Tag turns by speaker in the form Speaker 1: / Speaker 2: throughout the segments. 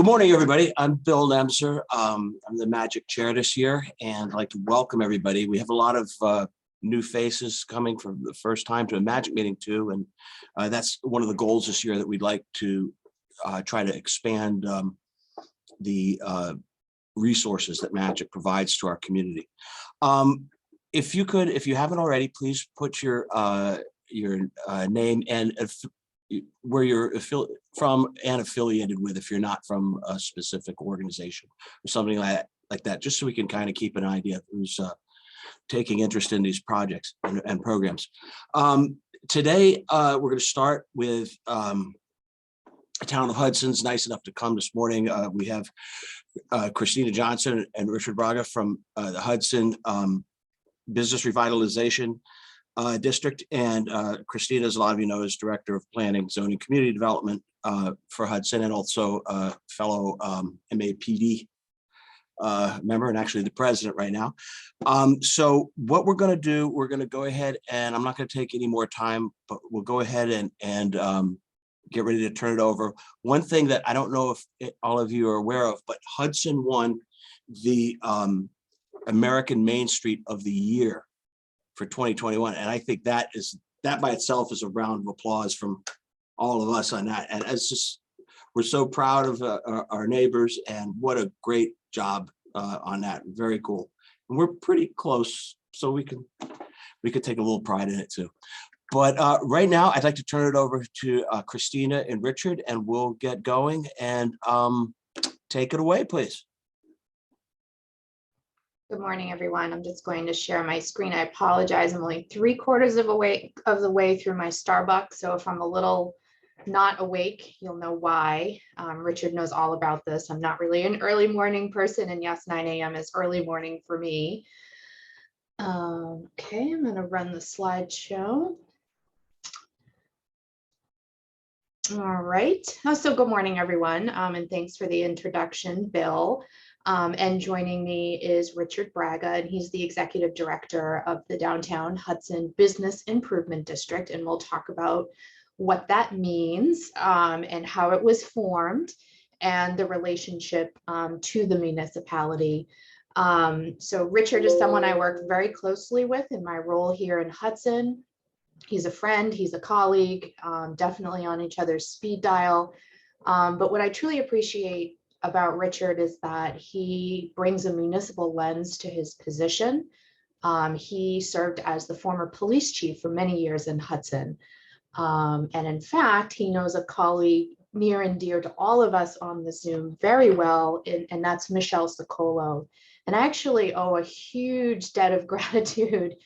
Speaker 1: Good morning, everybody. I'm Bill Nemser. I'm the Magic Chair this year, and I'd like to welcome everybody. We have a lot of new faces coming for the first time to a Magic meeting too, and that's one of the goals this year, that we'd like to try to expand the resources that Magic provides to our community. If you haven't already, please put your name and where you're from and affiliated with, if you're not from a specific organization or something like that, just so we can kind of keep an idea of who's taking interest in these projects and programs. Today, we're going to start with the town of Hudson's nice enough to come this morning. We have Christina Johnson and Richard Braga from the Hudson Business Revitalization District, and Christina, as a lot of you know, is Director of Planning, Zoning, Community Development for Hudson, and also a fellow MAPD member, and actually the president right now. So what we're going to do, we're going to go ahead, and I'm not going to take any more time, but we'll go ahead and get ready to turn it over. One thing that I don't know if all of you are aware of, but Hudson won the American Main Street of the Year for 2021, and I think that by itself is a round of applause from all of us on that. And it's just, we're so proud of our neighbors, and what a great job on that. Very cool. And we're pretty close, so we could take a little pride in it too. But right now, I'd like to turn it over to Christina and Richard, and we'll get going. And take it away, please.
Speaker 2: Good morning, everyone. I'm just going to share my screen. I apologize. I'm only 3/4 of the way through my Starbucks. So if I'm a little not awake, you'll know why. Richard knows all about this. I'm not really an early morning person. And yes, 9 a.m. is early morning for me. Okay, I'm going to run the slideshow. All right. So good morning, everyone. And thanks for the introduction, Bill. And joining me is Richard Braga, and he's the Executive Director of the Downtown Hudson Business Improvement District. And we'll talk about what that means and how it was formed and the relationship to the municipality. So Richard is someone I work very closely with in my role here in Hudson. He's a friend, he's a colleague, definitely on each other's speed dial. But what I truly appreciate about Richard is that he brings a municipal lens to his position. He served as the former police chief for many years in Hudson. And in fact, he knows a colleague near and dear to all of us on the Zoom very well, and that's Michelle Socolo. And I actually owe a huge debt of gratitude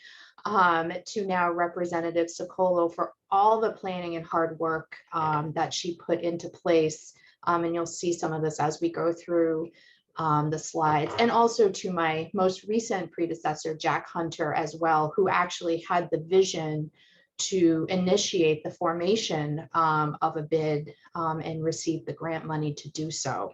Speaker 2: to now Representative Socolo for all the planning and hard work that she put into place. And you'll see some of this as we go through the slides, and also to my most recent predecessor, Jack Hunter, as well, who actually had the vision to initiate the formation of a bid and receive the grant money to do so.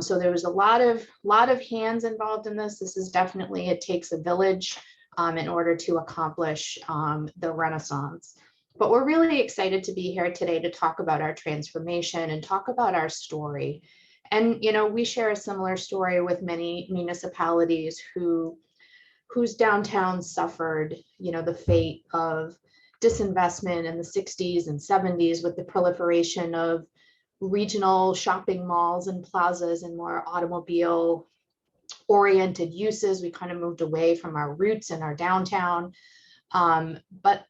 Speaker 2: So there was a lot of hands involved in this. This is definitely, it takes a village in order to accomplish the Renaissance. But we're really excited to be here today to talk about our transformation and talk about our story. And, you know, we share a similar story with many municipalities whose downtowns suffered, you know, the fate of disinvestment in the 60s and 70s with the proliferation of regional shopping malls and plazas and more automobile oriented uses. We kind of moved away from our roots in our downtown. But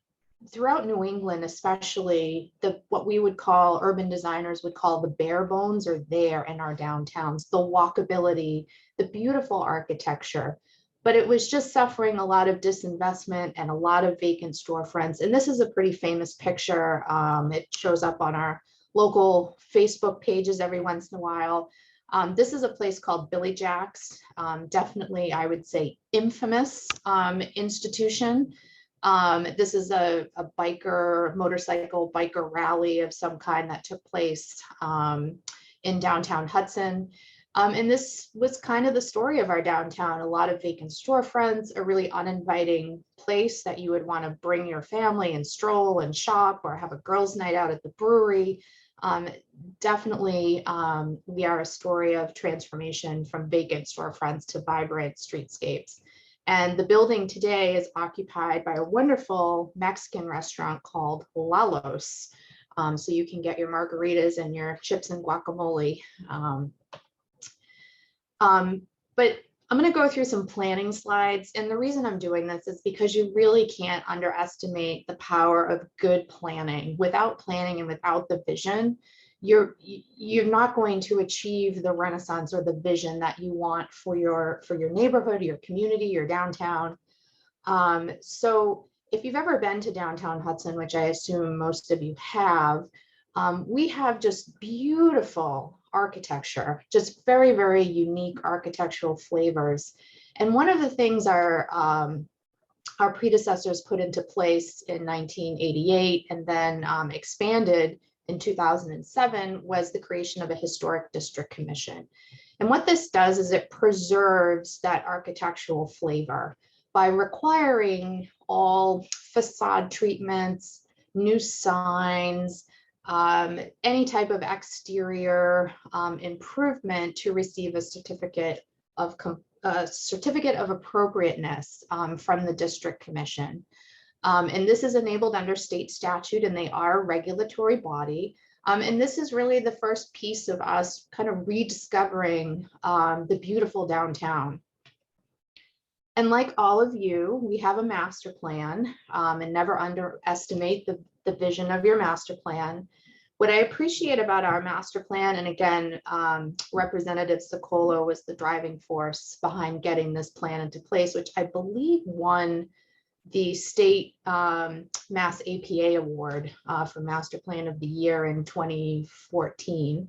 Speaker 2: throughout New England, especially, what we would call, urban designers would call, the bare bones are there in our downtowns, the walkability, the beautiful architecture, but it was just suffering a lot of disinvestment and a lot of vacant storefronts. And this is a pretty famous picture. It shows up on our local Facebook pages every once in a while. This is a place called Billy Jack's, definitely, I would say, infamous institution. This is a motorcycle biker rally of some kind that took place in downtown Hudson. And this was kind of the story of our downtown, a lot of vacant storefronts, a really uninviting place that you would want to bring your family and stroll and shop or have a girls' night out at the brewery. Um, Definitely, we are a story of transformation from vacant storefronts to vibrant streetscapes. And the building today is occupied by a wonderful Mexican restaurant called Lalos. So you can get your margaritas and your chips and guacamole. But I'm going to go through some planning slides. And the reason I'm doing this is because you really can't underestimate the power of good planning. Without planning and without the vision, you're not going to achieve the renaissance or the vision that you want for your neighborhood, your community, your downtown. So if you've ever been to downtown Hudson, which I assume most of you have, we have just beautiful architecture, just very, very unique architectural flavors. And one of the things our predecessors put into place in 1988 and then expanded in 2007 was the creation of a historic district commission. And what this does is it preserves that architectural flavor by requiring all facade treatments, new signs, any type of exterior improvement to receive a certificate of appropriateness from the district commission. And this is enabled under state statute, and they are a regulatory body. And this is really the first piece of us kind of rediscovering the beautiful downtown. And like all of you, we have a master plan, and never underestimate the vision of your master plan. What I appreciate about our master plan, and again, Representative Socolo was the driving force behind getting this plan into place, which I believe won the state Mass APA award for Master Plan of the Year in 2014.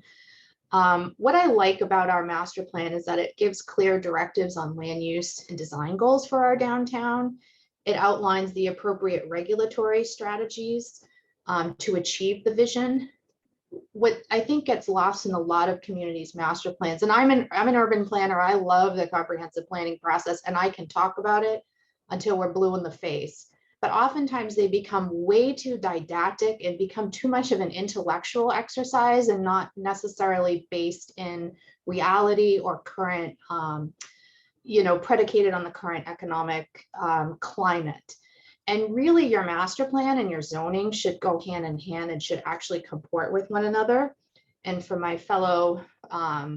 Speaker 2: What I like about our master plan is that it gives clear directives on land use and design goals for our downtown. It outlines the appropriate regulatory strategies to achieve the vision. What I think gets lost in a lot of communities' master plans, and I'm an urban planner, I love the comprehensive planning process, and I can talk about it until we're blue in the face. But oftentimes they become way too didactic and become too much of an intellectual exercise and not necessarily based in reality or current, predicated on the current economic climate. And really your master plan and your zoning should go hand in hand and should actually comport with one another. And for my fellow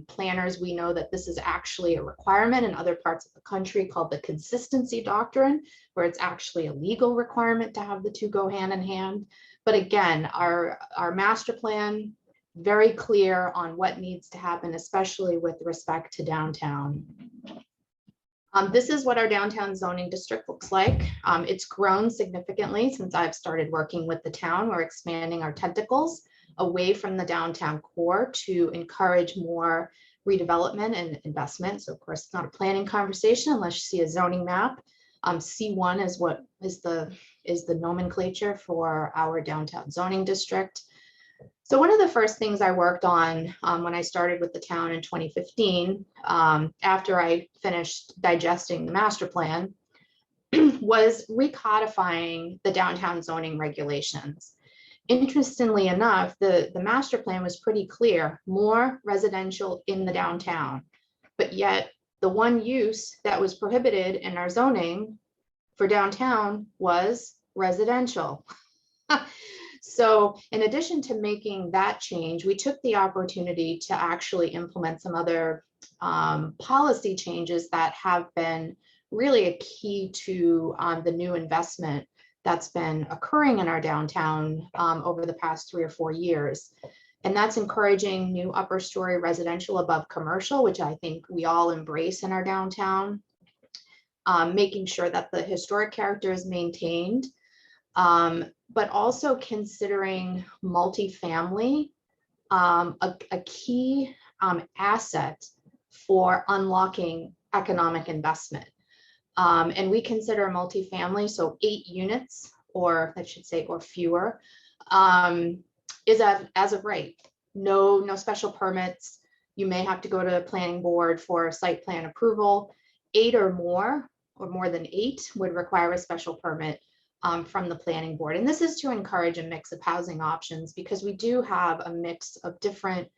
Speaker 2: planners, we know that this is actually a requirement in other parts of the country called the consistency doctrine, where it's actually a legal requirement to have the two go hand in hand. But again, our master plan, very clear on what needs to happen, especially with respect to downtown. This is what our downtown zoning district looks like. It's grown significantly since I've started working with the town. We're expanding our tentacles away from the downtown core to encourage more redevelopment and investment. So of course, it's not a planning conversation unless you see a zoning map. C1 is what is the nomenclature for our downtown zoning district. So one of the first things I worked on when I started with the town in 2015, after I finished digesting the master plan, was recodifying the downtown zoning regulations. Interestingly enough, the master plan was pretty clear, more residential in the downtown, but yet the one use that was prohibited in our zoning for downtown was residential. So in addition to making that change, we took the opportunity to actually implement some other policy changes that have been really a key to the new investment that's been occurring in our downtown over the past 3 or 4 years. And that's encouraging new upper story residential above commercial, which I think we all embrace in our downtown, making sure that the historic character is maintained, but also considering multifamily a key asset for unlocking economic investment. And we consider multifamily, so 8 units, or I should say, or fewer, is as of right. No special permits. You may have to go to the planning board for site plan approval. 8 or more than 8 would require a special permit. from the planning board. And this is to encourage a mix of housing options because we do have a mix of different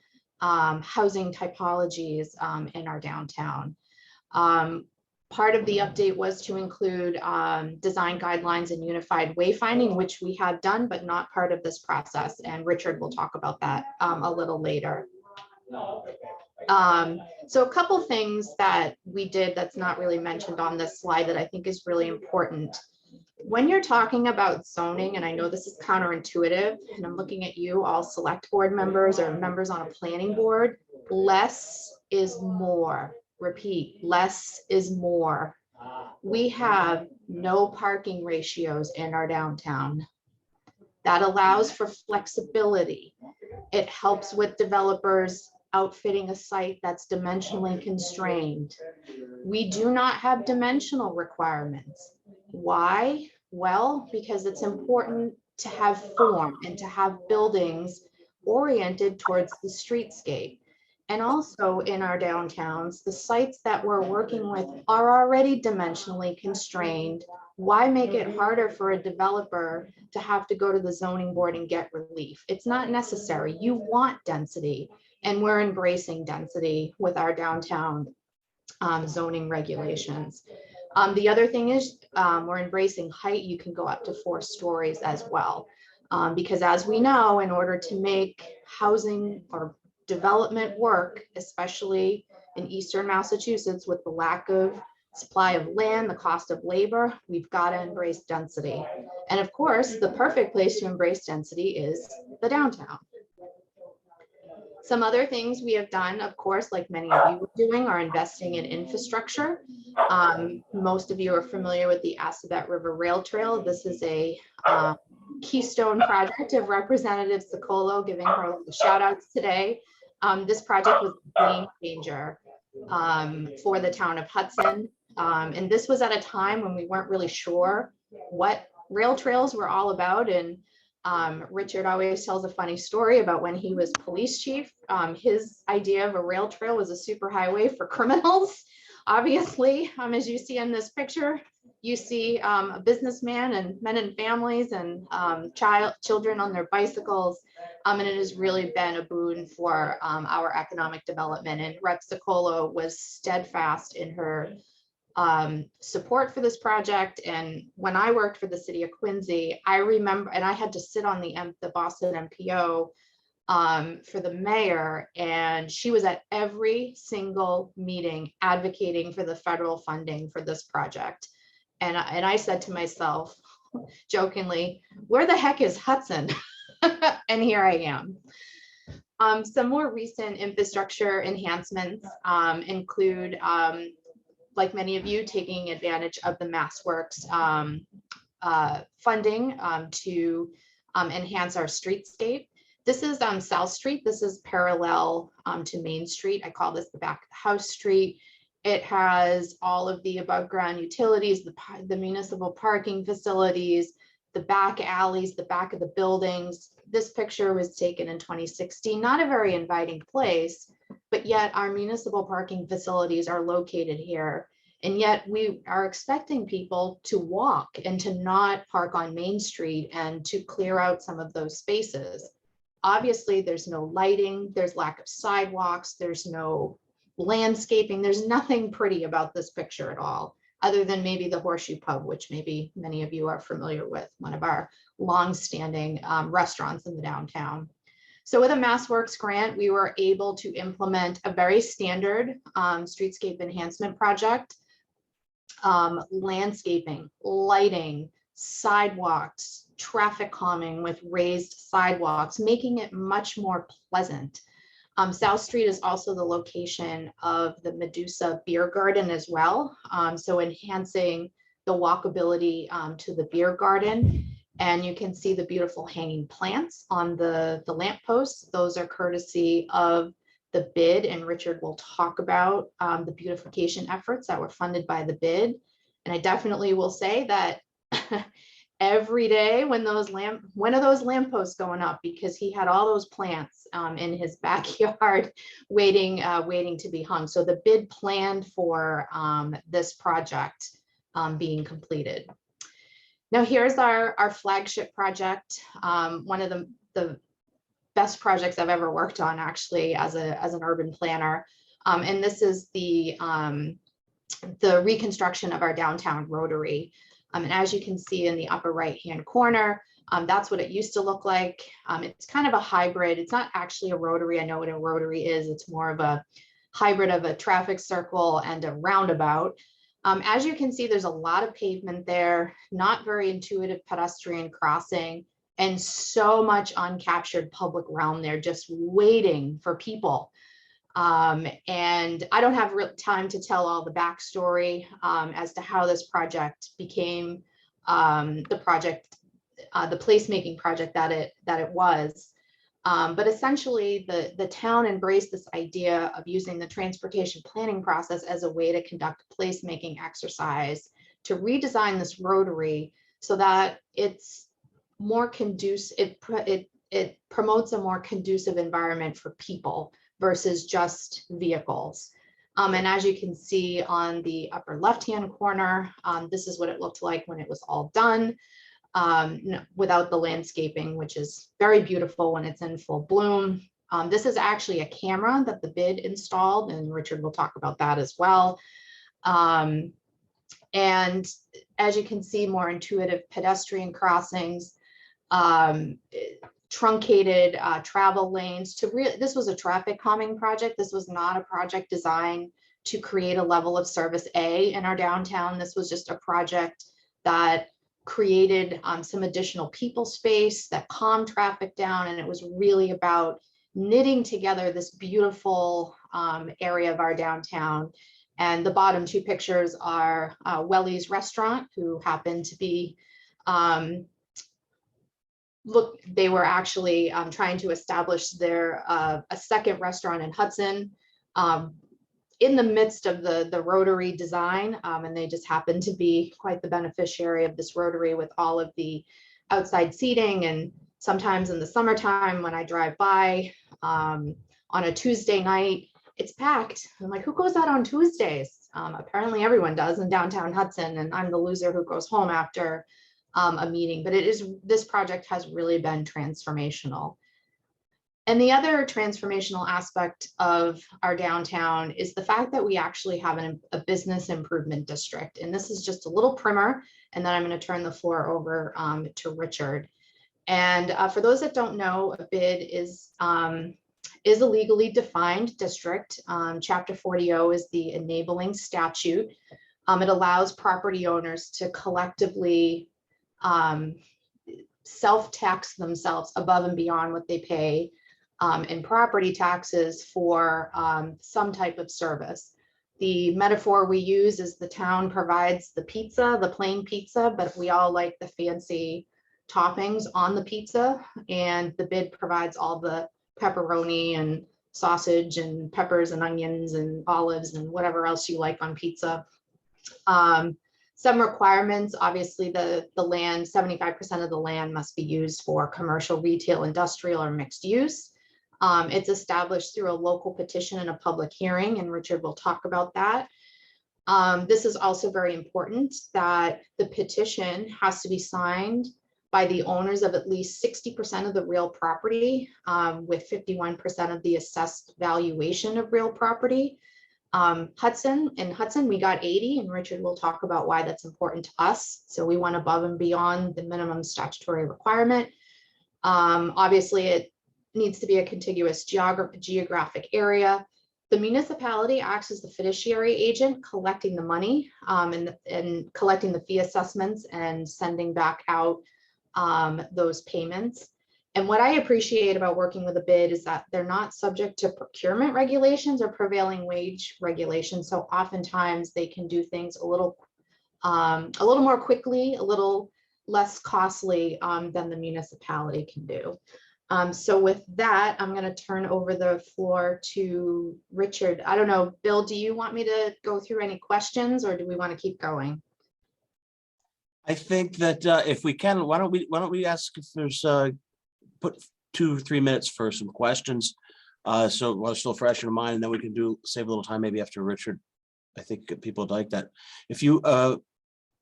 Speaker 2: housing typologies in our downtown. Part of the update was to include design guidelines and unified wayfinding, which we had done, but not part of this process. And Richard will talk about that a little later. So a couple things that we did that's not really mentioned on this slide that I think is really important. When you're talking about zoning, and I know this is counterintuitive, and I'm looking at you, all select board members or members on a planning board, less is more. Repeat, less is more. We have no parking ratios in our downtown. That allows for flexibility. It helps with developers outfitting a site that's dimensionally constrained. We do not have dimensional requirements. Why? Well, because it's important to have form and to have buildings oriented towards the streetscape. And also in our downtowns, the sites that we're working with are already dimensionally constrained. Why make it harder for a developer to have to go to the zoning board and get relief? It's not necessary. You want density, and we're embracing density with our downtown zoning regulations. The other thing is we're embracing height. You can go up to 4 stories as well. Because as we know, in order to make housing or development work, especially in Eastern Massachusetts with the lack of supply of land, the cost of labor, we've got to embrace density. And of course, the perfect place to embrace density is the downtown. Some other things we have done, of course, like many of you are doing, are investing in infrastructure. Most of you are familiar with the Assabet River Rail Trail. This is a keystone project of Representative Sicolo, giving her the shout outs today. This project was a game changer for the town of Hudson. And this was at a time when we weren't really sure what rail trails were all about. And Richard always tells a funny story about when he was police chief. His idea of a rail trail was a superhighway for criminals. Obviously, as you see in this picture, you see a businessman and men and families and children on their bicycles. And it has really been a boon for our economic development. And Rep. Sicolo was steadfast in her support for this project. And when I worked for the city of Quincy, I remember, and I had to sit on the Boston MPO for the mayor, and she was at every single meeting advocating for the federal funding for this project. And I said to myself, jokingly, where the heck is Hudson? And here I am. Some more recent infrastructure enhancements include, like many of you, taking advantage of the MassWorks funding to enhance our streetscape. This is South Street. This is parallel to Main Street. I call this the back of the house street. It has all of the above ground utilities, the municipal parking facilities, the back alleys, the back of the buildings. This picture was taken in 2016, not a very inviting place, but yet our municipal parking facilities are located here. And yet we are expecting people to walk and to not park on Main Street and to clear out some of those spaces. Obviously, there's no lighting, there's lack of sidewalks, there's no landscaping, there's nothing pretty about this picture at all, other than maybe the Horseshoe Pub, which maybe many of you are familiar with, one of our long-standing restaurants in the downtown. So with a MassWorks grant, we were able to implement a very standard streetscape enhancement project, landscaping, lighting, sidewalks, traffic calming with raised sidewalks, making it much more pleasant. South Street is also the location of the Medusa Beer Garden as well. So enhancing the walkability to the beer garden. And you can see the beautiful hanging plants on the lampposts. Those are courtesy of the bid, and Richard will talk about the beautification efforts that were funded by the bid. And I definitely will say that every day when one of those lampposts going up, because he had all those plants in his backyard waiting to be hung. So the bid planned for this project being completed. Now here's our flagship project, one of the best projects I've ever worked on, actually, as an urban planner. And this is the reconstruction of our downtown Rotary. And as you can see in the upper right-hand corner, that's what it used to look like. It's kind of a hybrid. It's not actually a Rotary. I know what a Rotary is. It's more of a hybrid of a traffic circle and a roundabout. As you can see, there's a lot of pavement there, not very intuitive pedestrian crossing, and so much uncaptured public realm there, just waiting for people. And I don't have real time to tell all the backstory as to how this project became the placemaking project that it was. But essentially, the town embraced this idea of using the transportation planning process as a way to conduct a placemaking exercise to redesign this Rotary so that it's more conducive. It promotes a more conducive environment for people versus just vehicles. And as you can see on the upper left-hand corner, this is what it looked like when it was all done, without the landscaping, which is very beautiful when it's in full bloom. This is actually a camera that the bid installed, and Richard will talk about that as well. And as you can see, more intuitive pedestrian crossings, truncated travel lanes. This was a traffic calming project. This was not a project designed to create a level of service A in our downtown. This was just a project that created some additional people space that calmed traffic down, and it was really about knitting together this beautiful area of our downtown. And the bottom two pictures are Welly's Restaurant, who happened to be they were actually trying to establish their a second restaurant in Hudson in the midst of the Rotary design, and they just happened to be quite the beneficiary of this Rotary with all of the outside seating. And sometimes in the summertime when I drive by on a Tuesday night, it's packed. I'm like, who goes out on Tuesdays? Apparently everyone does in downtown Hudson, and I'm the loser who goes home after a meeting. But this project has really been transformational. And the other transformational aspect of our downtown is the fact that we actually have a business improvement district. And this is just a little primer, and then I'm going to turn the floor over to Richard. And for those that don't know, a BID is a legally defined district. Chapter 40O is the enabling statute. It allows property owners to collectively self-tax themselves above and beyond what they pay in property taxes for some type of service. The metaphor we use is the town provides the pizza, the plain pizza, but we all like the fancy toppings on the pizza, and the BID provides all the pepperoni and sausage and peppers and onions and olives and whatever else you like on pizza. Some requirements, obviously the land, 75% of the land must be used for commercial, retail, industrial, or mixed use. It's established through a local petition and a public hearing, and Richard will talk about that. This is also very important that the petition has to be signed by the owners of at least 60% of the real property, with 51% of the assessed valuation of real property. In Hudson, we got 80, and Richard will talk about why that's important to us. So we went above and beyond the minimum statutory requirement. Obviously, it needs to be a contiguous geographic area. The municipality acts as the fiduciary agent, collecting the money and collecting the fee assessments and sending back out those payments. And what I appreciate about working with a BID is that they're not subject to procurement regulations or prevailing wage regulations. So oftentimes they can do things a little more quickly, a little less costly than the municipality can do. So with that, I'm going to turn over the floor to Richard. I don't know, Bill, do you want me to go through any questions, or do we want to keep going?
Speaker 1: I think that if we can, why don't we ask if there's put 2 or 3 minutes for some questions, so while it's still fresh in mind, and then we can save a little time maybe after Richard. I think people would like that. If you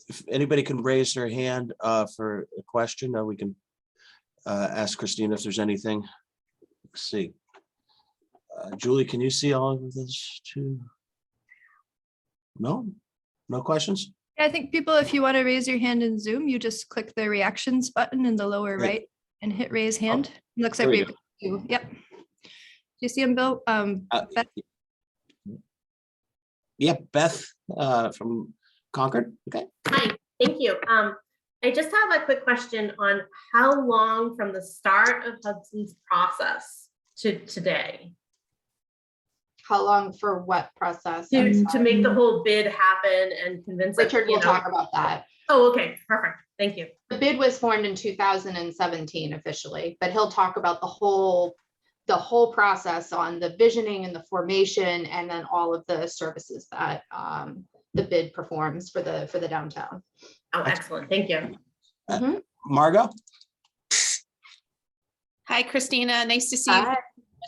Speaker 1: if anybody can raise their hand for a question, we can ask Christina if there's anything. Let's see. Julie, can you see all of this too? No? No questions?
Speaker 3: I think people, if you want to raise your hand in Zoom, you just click the reactions button in the lower
Speaker 1: Great.
Speaker 3: right and hit raise hand. Looks like
Speaker 1: there we
Speaker 3: we've got you. Yep. Do you see him, Bill? Beth?
Speaker 1: Yep, Beth from Concord. Okay.
Speaker 4: Hi, thank you. I just have a quick question on how long from the start of Hudson's process to today
Speaker 2: How long for what process?
Speaker 4: to make the whole bid happen and convince
Speaker 2: Richard will talk about that.
Speaker 4: Oh, okay, perfect. Thank you.
Speaker 2: The bid was formed in 2017 officially, but he'll talk about the whole process on the visioning and the formation, and then all of the services that the bid performs for the downtown.
Speaker 4: Oh, excellent. Thank you.
Speaker 1: Margot?
Speaker 5: Hi, Christina. Nice to see you.
Speaker 2: Hi.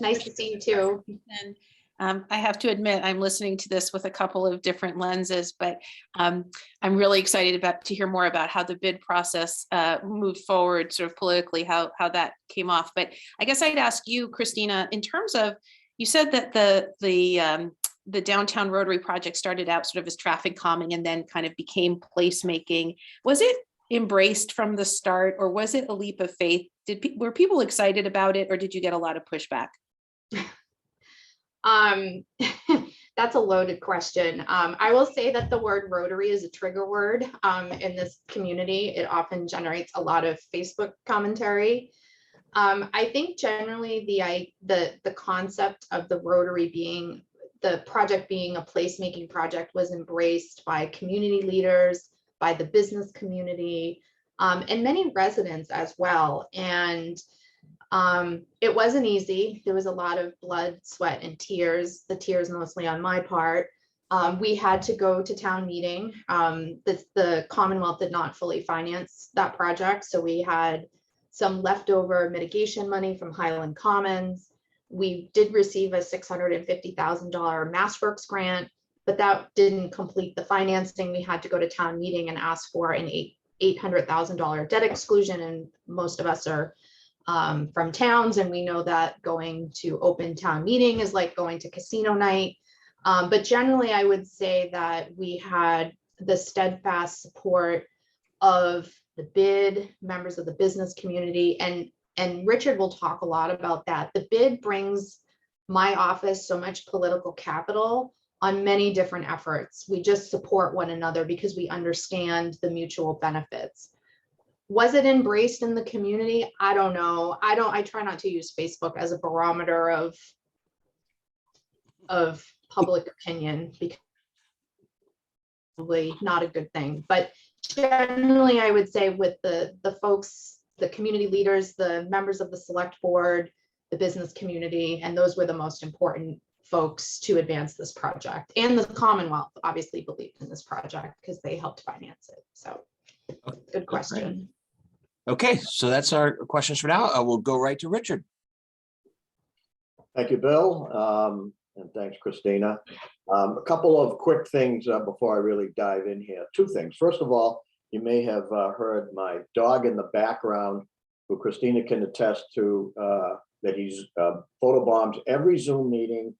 Speaker 2: Nice to see you too.
Speaker 5: And I have to admit, I'm listening to this with a couple of different lenses, but I'm really excited to hear more about how the bid process moved forward, sort of politically, how that came off. But I guess I'd ask you, Christina, in terms of, you said that the downtown Rotary project started out sort of as traffic calming and then kind of became placemaking. Was it embraced from the start, or was it a leap of faith? Were people excited about it, or did you get a lot of pushback?
Speaker 2: That's a loaded question. I will say that the word Rotary is a trigger word in this community. It often generates a lot of Facebook commentary. I think generally the concept of the Rotary being, the project being a placemaking project, was embraced by community leaders, by the business community, and many residents as well. And it wasn't easy. There was a lot of blood, sweat, and tears, the tears mostly on my part. We had to go to town meeting. The Commonwealth did not fully finance that project, so we had some leftover mitigation money from Highland Commons. We did receive a $650,000 MassWorks grant, but that didn't complete the financing. We had to go to town meeting and ask for an $800,000 debt exclusion, and most of us are from towns, and we know that going to open town meeting is like going to casino night. But generally, I would say that we had the steadfast support of the bid, members of the business community, and Richard will talk a lot about that. The bid brings my office so much political capital on many different efforts. We just support one another because we understand the mutual benefits. Was it embraced in the community? I don't know. I try not to use Facebook as a barometer of public opinion, because probably not a good thing. But generally, I would say with the folks, the community leaders, the members of the select board, the business community, and those were the most important folks to advance this project. And the Commonwealth obviously believed in this project because they helped finance it. So good question.
Speaker 1: Okay, so that's our questions for now. We'll go right to Richard.
Speaker 6: Thank you, Bill, and thanks, Christina. A couple of quick things before I really dive in here. Two things. First of all, you may have heard my dog in the background, who Christina can attest to, that he's photobombs every Zoom meeting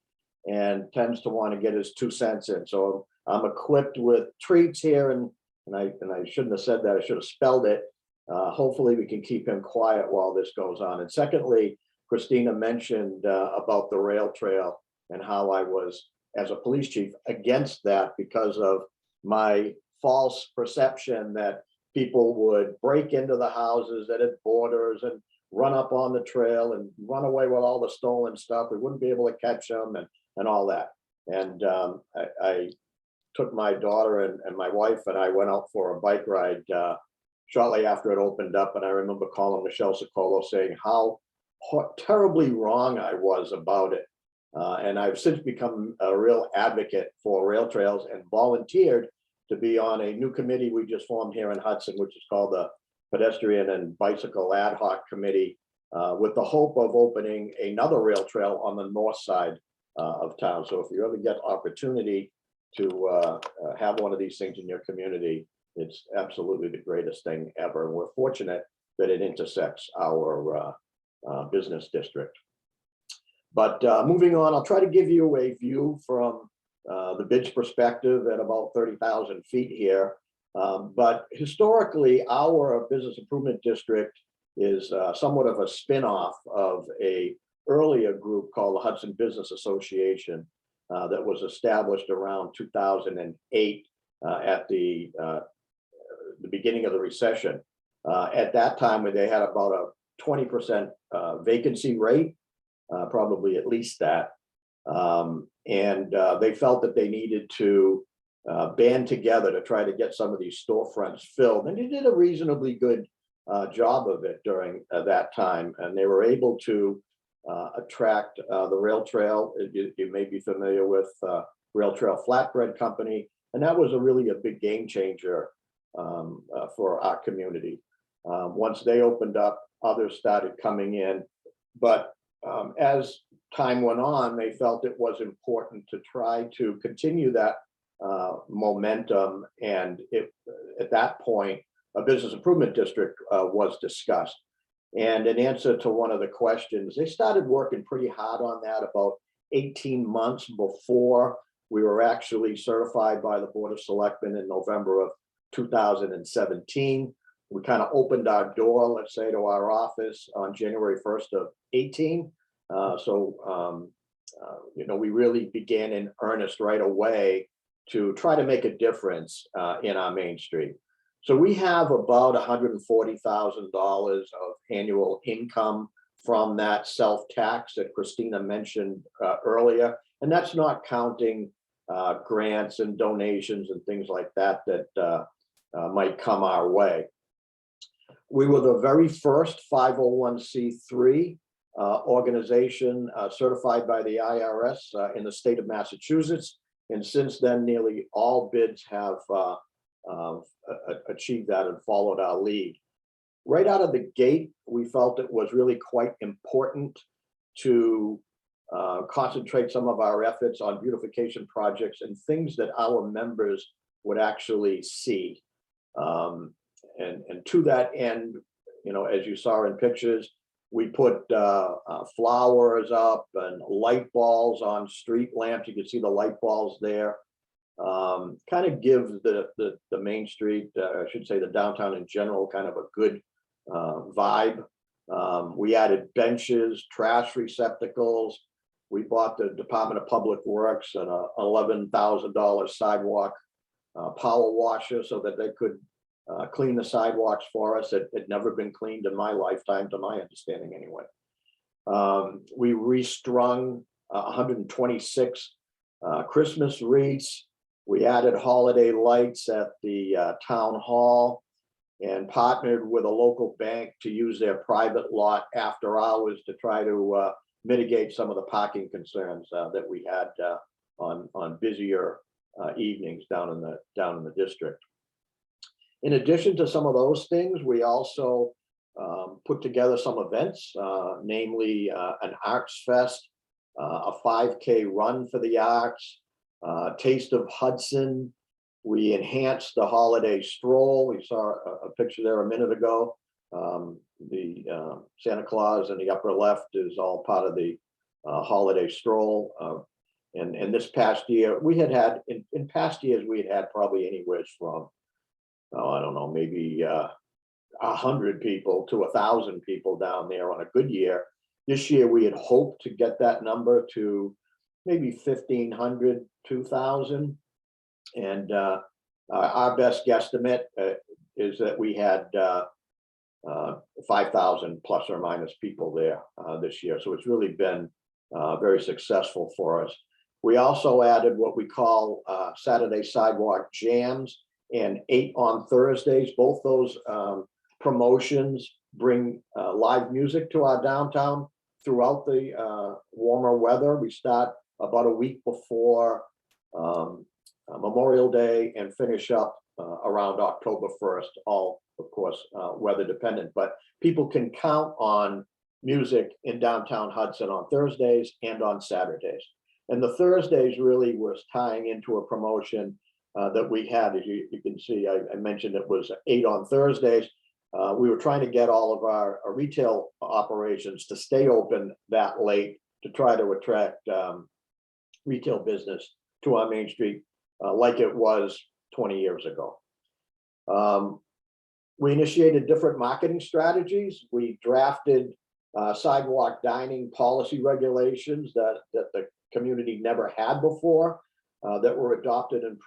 Speaker 6: and tends to want to get his 2 cents in. So I'm equipped with treats here, and I shouldn't have said that. I should have spelled it. Hopefully we can keep him quiet while this goes on. And secondly, Christina mentioned about the rail trail and how I was, as a police chief, against that because of my false perception that people would break into the houses that had borders and run up on the trail and run away with all the stolen stuff. We wouldn't be able to catch them and all that. And I took my daughter and my wife, and I went out for a bike ride shortly after it opened up. And I remember calling Michelle Sicolo saying how terribly wrong I was about it. And I've since become a real advocate for rail trails and volunteered to be on a new committee we just formed here in Hudson, which is called the Pedestrian and Bicycle Ad Hoc Committee, with the hope of opening another rail trail on the north side of town. So if you ever get opportunity to have one of these things in your community, It's absolutely the greatest thing ever. And we're fortunate that it intersects our business district. But moving on, I'll try to give you a view from the BID's perspective at about 30,000 feet here. But historically, our business improvement district is somewhat of a spin-off of a earlier group called the Hudson Business Association that was established around 2008 at the beginning of the recession. At that time, they had about a 20% vacancy rate, probably at least that. And they felt that they needed to band together to try to get some of these storefronts filled. And they did a reasonably good job of it during that time. And they were able to attract the Rail Trail. You may be familiar with Rail Trail Flatbread Company. And that was really a big game changer for our community. Once they opened up, others started coming in. But as time went on, they felt it was important to try to continue that momentum. And at that point, a business improvement district was discussed. And in answer to one of the questions, they started working pretty hard on that about 18 months before we were actually certified by the Board of Selectmen in November of 2017. We kind of opened our door, let's say, to our office on January 1st of 18. We really began in earnest right away to try to make a difference in our Main Street. So we have about $140,000 of annual income from that self-tax that Christina mentioned earlier. And that's not counting grants and donations and things like that that might come our way. We were the very first 501c3 organization certified by the IRS in the state of Massachusetts. And since then, nearly all bids have achieved that and followed our lead. Right out of the gate, we felt it was really quite important to concentrate some of our efforts on beautification projects and things that our members would actually see. And to that end, as you saw in pictures, we put flowers up and light balls on street lamps. You can see the light balls there. Kind of gives the Main Street, I should say the downtown in general, kind of a good vibe. We added benches, trash receptacles. We bought the Department of Public Works an $11,000 sidewalk power washer so that they could clean the sidewalks for us. It had never been cleaned in my lifetime, to my understanding anyway. We restrung 126 Christmas wreaths. We added holiday lights at the town hall and partnered with a local bank to use their private lot after hours to try to mitigate some of the parking concerns that we had on busier evenings down in the district. In addition to some of those things, we also put together some events, namely an Arts Fest, a 5K run for the arts, Taste of Hudson. We enhanced the holiday stroll. We saw a picture there a minute ago. The Santa Claus in the upper left is all part of the holiday stroll. And this past year, we had in past years, we had probably anywhere from, I don't know, maybe 100 people to 1,000 people down there on a good year. This year, we had hoped to get that number to maybe 1,500, 2,000. And our best guesstimate is that we had 5,000 plus or minus people there this year. So it's really been very successful for us. We also added what we call Saturday Sidewalk Jams and 8 on Thursdays. Both those promotions bring live music to our downtown throughout the warmer weather. We start about a week before Memorial Day and finish up around October 1st, all of course weather dependent, but people can count on music in downtown Hudson on Thursdays and on Saturdays. And the Thursdays really was tying into a promotion that we had. As you can see, I mentioned it was 8 on Thursdays. We were trying to get all of our retail operations to stay open that late to try to attract retail business to our Main Street like it was 20 years ago. We initiated different marketing strategies. We drafted sidewalk dining policy regulations that the community never had before, that were adopted and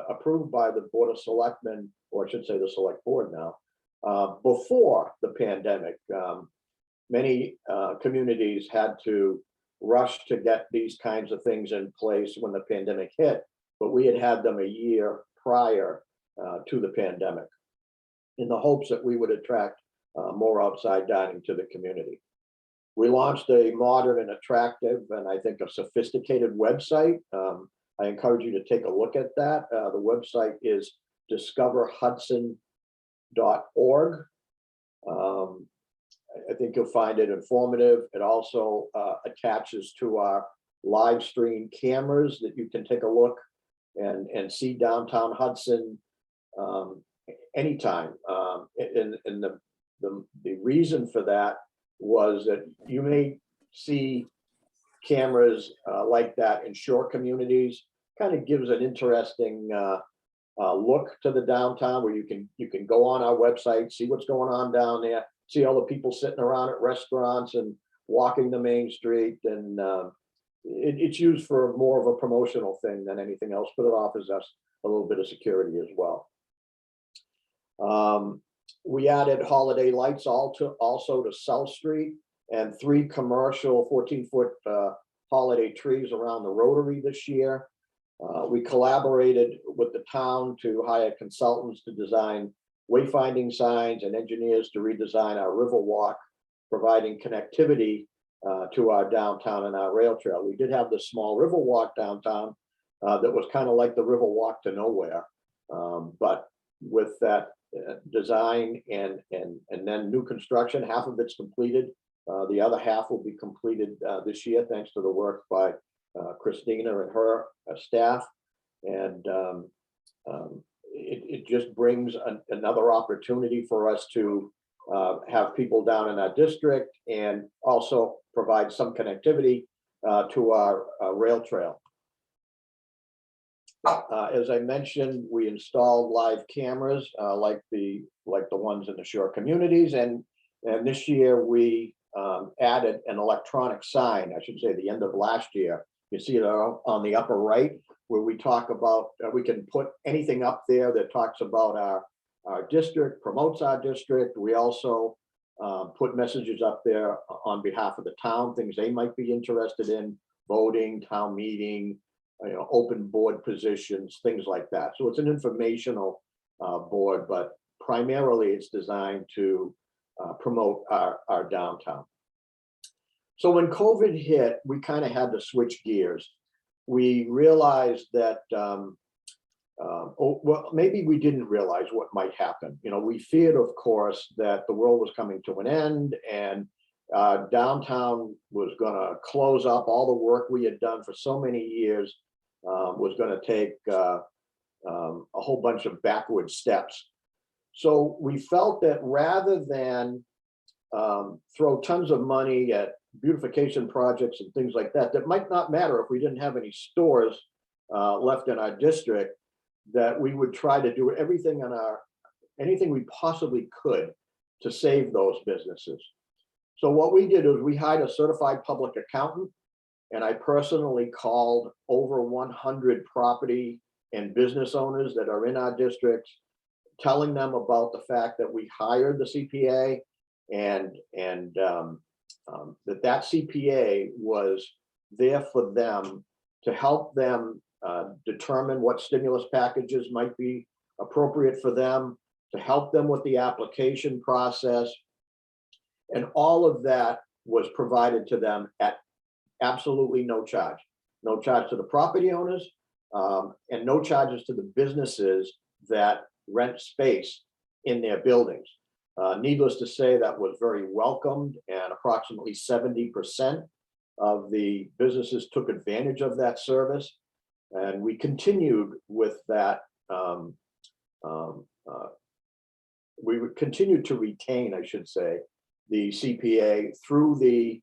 Speaker 6: approved by the Board of Selectmen, or I should say the Select Board now, before the pandemic. Many communities had to rush to get these kinds of things in place when the pandemic hit, but we had them a year prior to the pandemic, in the hopes that we would attract more outside dining to the community. We launched a modern and attractive, and I think a sophisticated website. I encourage you to take a look at that. The website is discoverhudson.org. I think you'll find it informative. It also attaches to our live stream cameras that you can take a look and see downtown Hudson anytime. And the reason for that was that you may see cameras like that in shore communities. Kind of gives an interesting look to the downtown, where you can go on our website, see what's going on down there, see all the people sitting around at restaurants and walking the Main Street, and it's used for more of a promotional thing than anything else, but it offers us a little bit of security as well. We added holiday lights also to South Street, and 3 commercial 14-foot holiday trees around the Rotary this year. We collaborated with the town to hire consultants to design wayfinding signs and engineers to redesign our Riverwalk, providing connectivity to our downtown and our rail trail. We did have this small Riverwalk downtown that was kind of like the Riverwalk to nowhere, but with that design and then new construction, half of it's completed. The other half will be completed this year, thanks to the work by Christina and her staff. And it just brings another opportunity for us to have people down in our district, and also provide some connectivity to our rail trail. As I mentioned, we installed live cameras like the ones in the shore communities, and this year we added an electronic sign. I should say the end of last year. You see it on the upper right, where we talk about we can put anything up there that talks about our district, promotes our district. We also put messages up there on behalf of the town, things they might be interested in, voting, town meeting, open board positions, things like that. So it's an informational board, but primarily it's designed to promote our downtown. So when COVID hit, we kind of had to switch gears. We realized that, well, maybe we didn't realize what might happen. We feared, of course, that the world was coming to an end, and downtown was going to close up. All the work we had done for so many years was going to take a whole bunch of backward steps. So we felt that rather than throw tons of money at beautification projects and things like that, that might not matter if we didn't have any stores left in our district, that we would try to do everything anything we possibly could to save those businesses. So what we did is we hired a certified public accountant, and I personally called over 100 property and business owners that are in our districts, telling them about the fact that we hired the CPA, and that CPA was there for them to help them determine what stimulus packages might be appropriate for them, to help them with the application process. And all of that was provided to them at absolutely no charge. No charge to the property owners, and no charges to the businesses that rent space in their buildings. Needless to say, that was very welcomed, and approximately 70% of the businesses took advantage of that service. And we continued with that. We would continue to retain, I should say, the CPA through the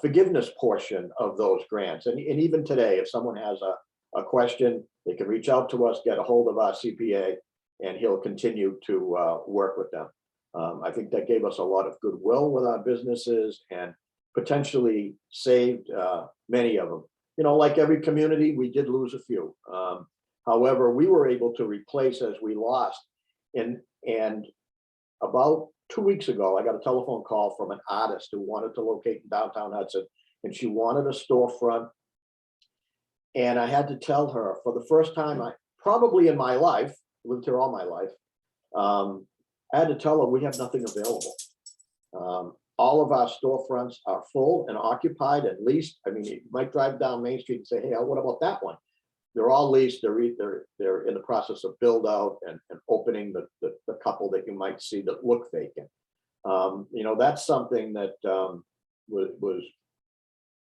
Speaker 6: forgiveness portion of those grants. And even today, if someone has a question, they can reach out to us, get a hold of our CPA, and he'll continue to work with them. I think that gave us a lot of goodwill with our businesses and potentially saved many of them. You know, like every community, we did lose a few. However, we were able to replace as we lost. And about 2 weeks ago, I got a telephone call from an artist who wanted to locate in downtown Hudson, and she wanted a storefront. And I had to tell her, for the first time, probably in my life, lived here all my life, I had to tell her we have nothing available. All of our storefronts are full and occupied and leased. I mean, you might drive down Main Street and say, hey, what about that one? They're all leased. They're in the process of build out and opening the couple that you might see that look vacant. You know, that's something that was,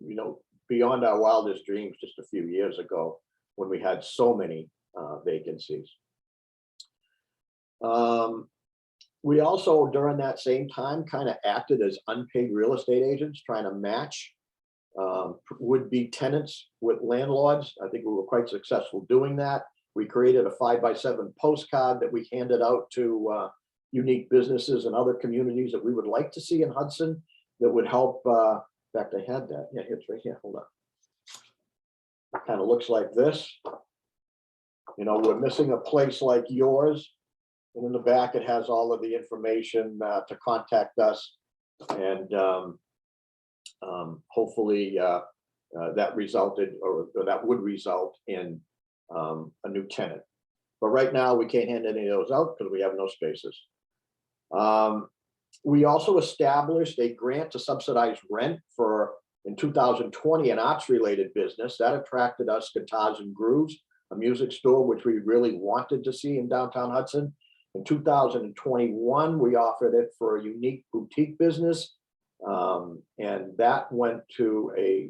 Speaker 6: you know, beyond our wildest dreams just a few years ago when we had so many vacancies. We also, during that same time, kind of acted as unpaid real estate agents, trying to match would-be tenants with landlords. I think we were quite successful doing that. We created a 5x7 postcard that we handed out to unique businesses and other communities that we would like to see in Hudson that would help. In fact, I had that. Yeah, it's right here. Hold on. It kind of looks like this. You know, we're missing a place like yours. And in the back, it has all of the information to contact us. And hopefully that resulted or that would result in a new tenant. But right now, we can't hand any of those out because we have no spaces. We also established a grant to subsidize rent for, in 2020, an arts-related business that attracted us Guitars and Grooves, a music store, which we really wanted to see in downtown Hudson. In 2021, we offered it for a unique boutique business, and that went to a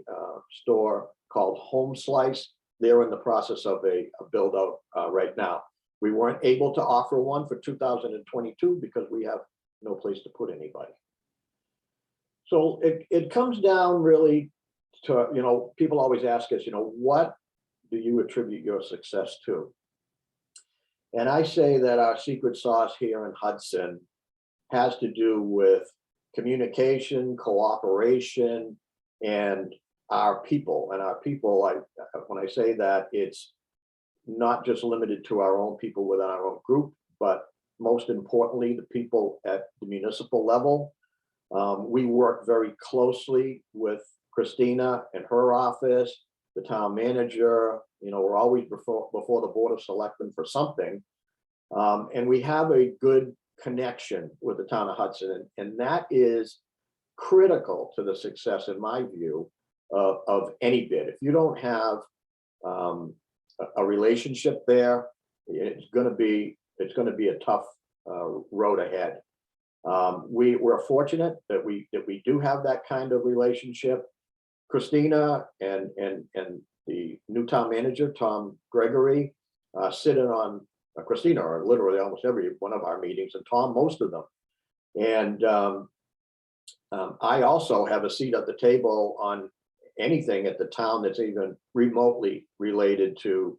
Speaker 6: store called Home Slice. They're in the process of a build out right now. We weren't able to offer one for 2022 because we have no place to put anybody. So it comes down really to, you know, people always ask us, you know, what do you attribute your success to? And I say that our secret sauce here in Hudson has to do with communication, cooperation, and our people. And our people, when I say that, it's not just limited to our own people within our own group, but most importantly, the people at the municipal level. We work very closely with Christina and her office, the town manager. You know, we're always before the Board of Selectmen for something. And we have a good connection with the town of Hudson. And that is critical to the success, in my view, of any bid. If you don't have a relationship there, it's going to be a tough road ahead. We're fortunate that we do have that kind of relationship. Christina and the new town manager, Tom Gregory, sit in on Christina or literally almost every one of our meetings, and Tom most of them. And I also have a seat at the table on anything at the town that's even remotely related to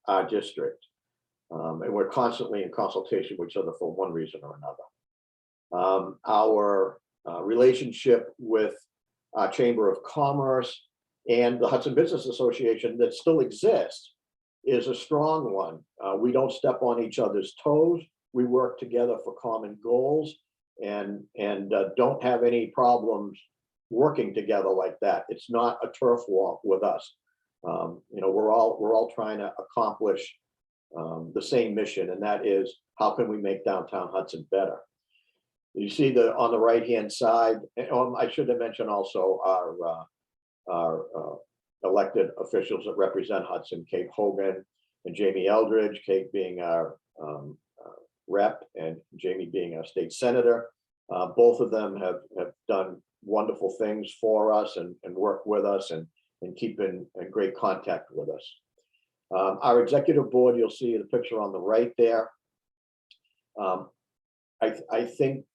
Speaker 6: our district. And we're constantly in consultation with each other for one reason or another. Our relationship with our Chamber of Commerce and the Hudson Business Association that still exists is a strong one. We don't step on each other's toes. We work together for common goals and don't have any problems working together like that. It's not a turf war with us. You know, we're all trying to accomplish the same mission, and that is, how can we make downtown Hudson better? You see on the right-hand side, I should have mentioned also our elected officials that represent Hudson, Kate Hogan and Jamie Eldridge, Kate being our rep and Jamie being our state senator. Both of them have done wonderful things for us and work with us and keep in great contact with us. Our executive board, you'll see the picture on the right there. I think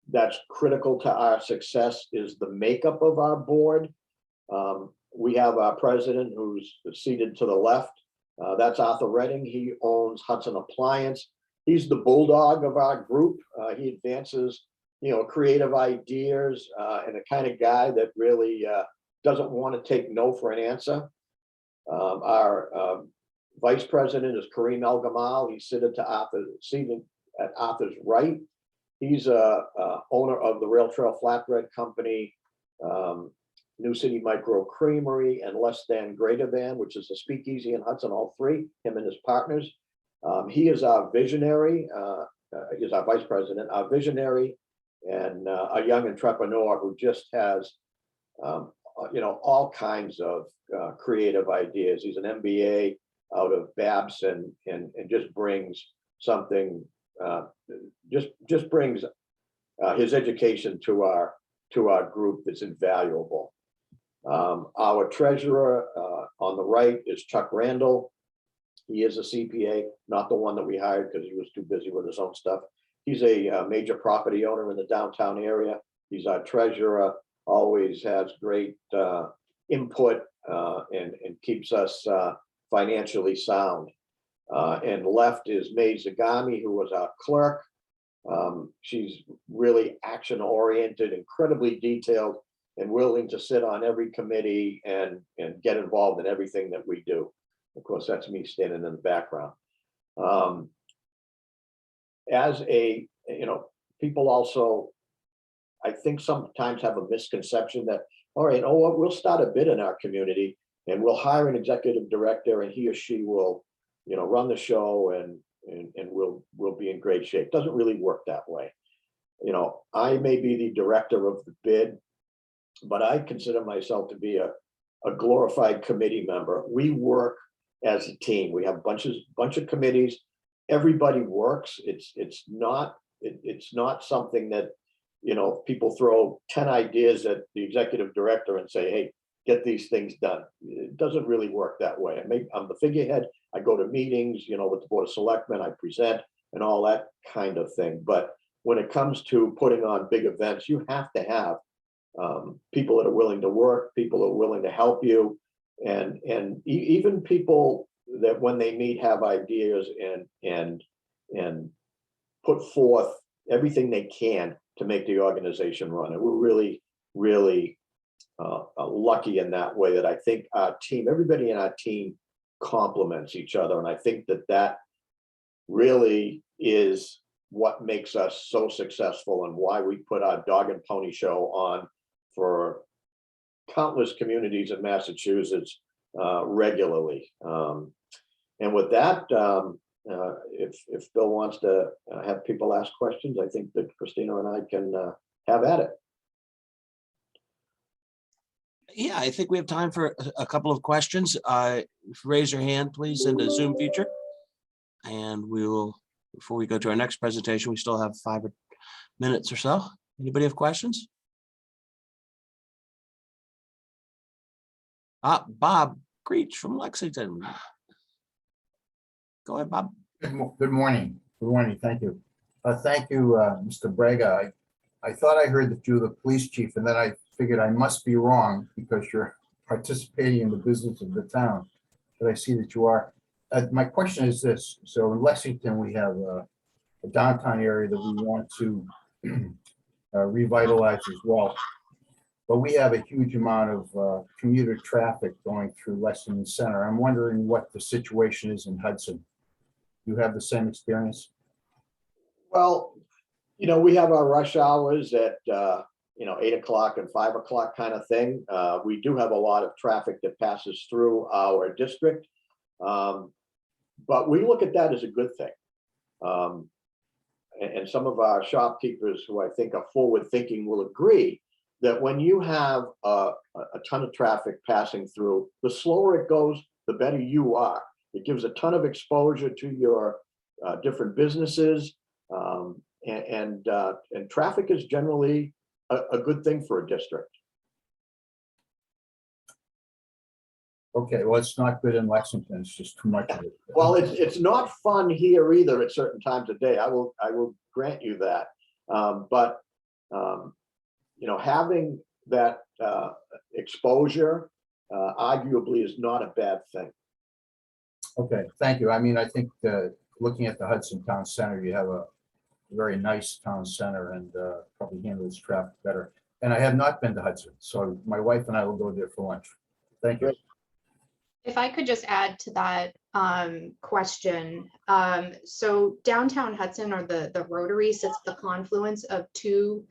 Speaker 6: that's critical to our success is the makeup of our board. We have our president who's seated to the left. That's Arthur Redding. He owns Hudson Appliance. He's the bulldog of our group. He advances, creative ideas and the kind of guy that really doesn't want to take no for an answer. Our vice president is Kareem El Gamal. He's seated at Arthur's right. He's a owner of the Rail Trail Flatbread Company, New City Micro Creamery, and Less Than Greater Than, which is a speakeasy in Hudson, all three, him and his partners. He is our visionary, he's our vice president, our visionary, and a young entrepreneur who just has, all kinds of creative ideas. He's an MBA out of Babson and just brings something, just brings his education to our group that's invaluable. Our treasurer on the right is Chuck Randall. He is a CPA, not the one that we hired because he was too busy with his own stuff. He's a major property owner in the downtown area. He's our treasurer, always has great input and keeps us financially sound. And left is May Zagami, who was our clerk. She's really action oriented, incredibly detailed, and willing to sit on every committee and get involved in everything that we do. Of course, that's me standing in the background. People also, I think sometimes have a misconception that, all right, we'll start a bid in our community and we'll hire an executive director and he or she will, run the show and we'll be in great shape. Doesn't really work that way. I may be the director of the bid, but I consider myself to be a glorified committee member. We work as a team. We have bunch of committees. Everybody works. It's not something that, people throw 10 ideas at the executive director and say, hey, get these things done. It doesn't really work that way. I'm the figurehead. I go to meetings, with the Board of Selectmen, I present and all that kind of thing. But when it comes to putting on big events, you have to have people that are willing to work, people that are willing to help you, and even people that when they meet have ideas and put forth everything they can to make the organization run. And we're really, really lucky in that way that I think our team, everybody in our team complements each other. And I think that really is what makes us so successful and why we put our dog and pony show on for countless communities in Massachusetts regularly. And with that, if Bill wants to have people ask questions, I think that Christina and I can have at it.
Speaker 1: Yeah, I think we have time for a couple of questions. Raise your hand, please, in the Zoom feature. And we will, before we go to our next presentation, we still have 5 minutes or so. Anybody have questions? Bob Creech from Lexington. Go ahead, Bob.
Speaker 7: Good morning. Good morning. Thank you. Thank you, Mr. Braga. I thought I heard that you're the police chief, and then I figured I must be wrong because you're participating in the business of the town. But I see that you are. My question is this. So in Lexington, we have a downtown area that we want to revitalize as well. But we have a huge amount of commuter traffic going through Lexington Center. I'm wondering what the situation is in Hudson. You have the same experience?
Speaker 6: Well, we have our rush hours at 8 o'clock and 5 o'clock kind of thing. We do have a lot of traffic that passes through our district, but we look at that as a good thing. And some of our shopkeepers who I think are forward thinking will agree that when you have a ton of traffic passing through, the slower it goes, the better you are. It gives a ton of exposure to your different businesses, and traffic is generally a good thing for a district.
Speaker 7: Okay, well, it's not good in Lexington. It's just too much of it.
Speaker 6: Well, it's not fun here either at certain times of day. I will grant you that. But you know, having that exposure arguably is not a bad thing.
Speaker 7: Okay, thank you. I mean, I think looking at the Hudson Town Center, you have a very nice town center and probably handles traffic better. And I have not been to Hudson, so my wife and I will go there for lunch. Thank you.
Speaker 2: If I could just add to that question. So downtown Hudson, or the Rotary, sits the confluence of two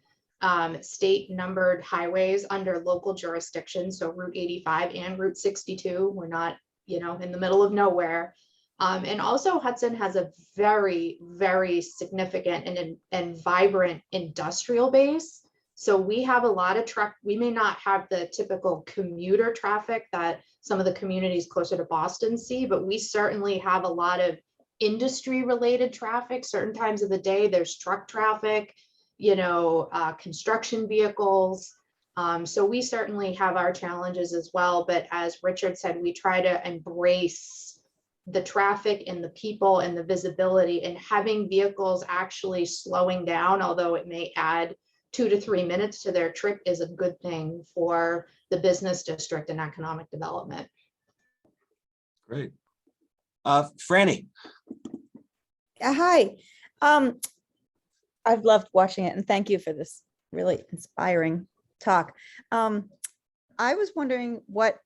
Speaker 2: state numbered highways under local jurisdiction. So Route 85 and Route 62. We're not, you know, in the middle of nowhere. And also Hudson has a very, very significant and vibrant industrial base. So we have a lot of truck. We may not have the typical commuter traffic that some of the communities closer to Boston see, but we certainly have a lot of industry related traffic. Certain times of the day, there's truck traffic, you know, construction vehicles. So we certainly have our challenges as well. But as Richard said, we try to embrace the traffic and the people and the visibility, and having vehicles actually slowing down, although it may add 2 to 3 minutes to their trip, is a good thing for the business district and economic development.
Speaker 1: Great. Franny.
Speaker 8: Hi. I've loved watching it, and thank you for this really inspiring talk. I was wondering what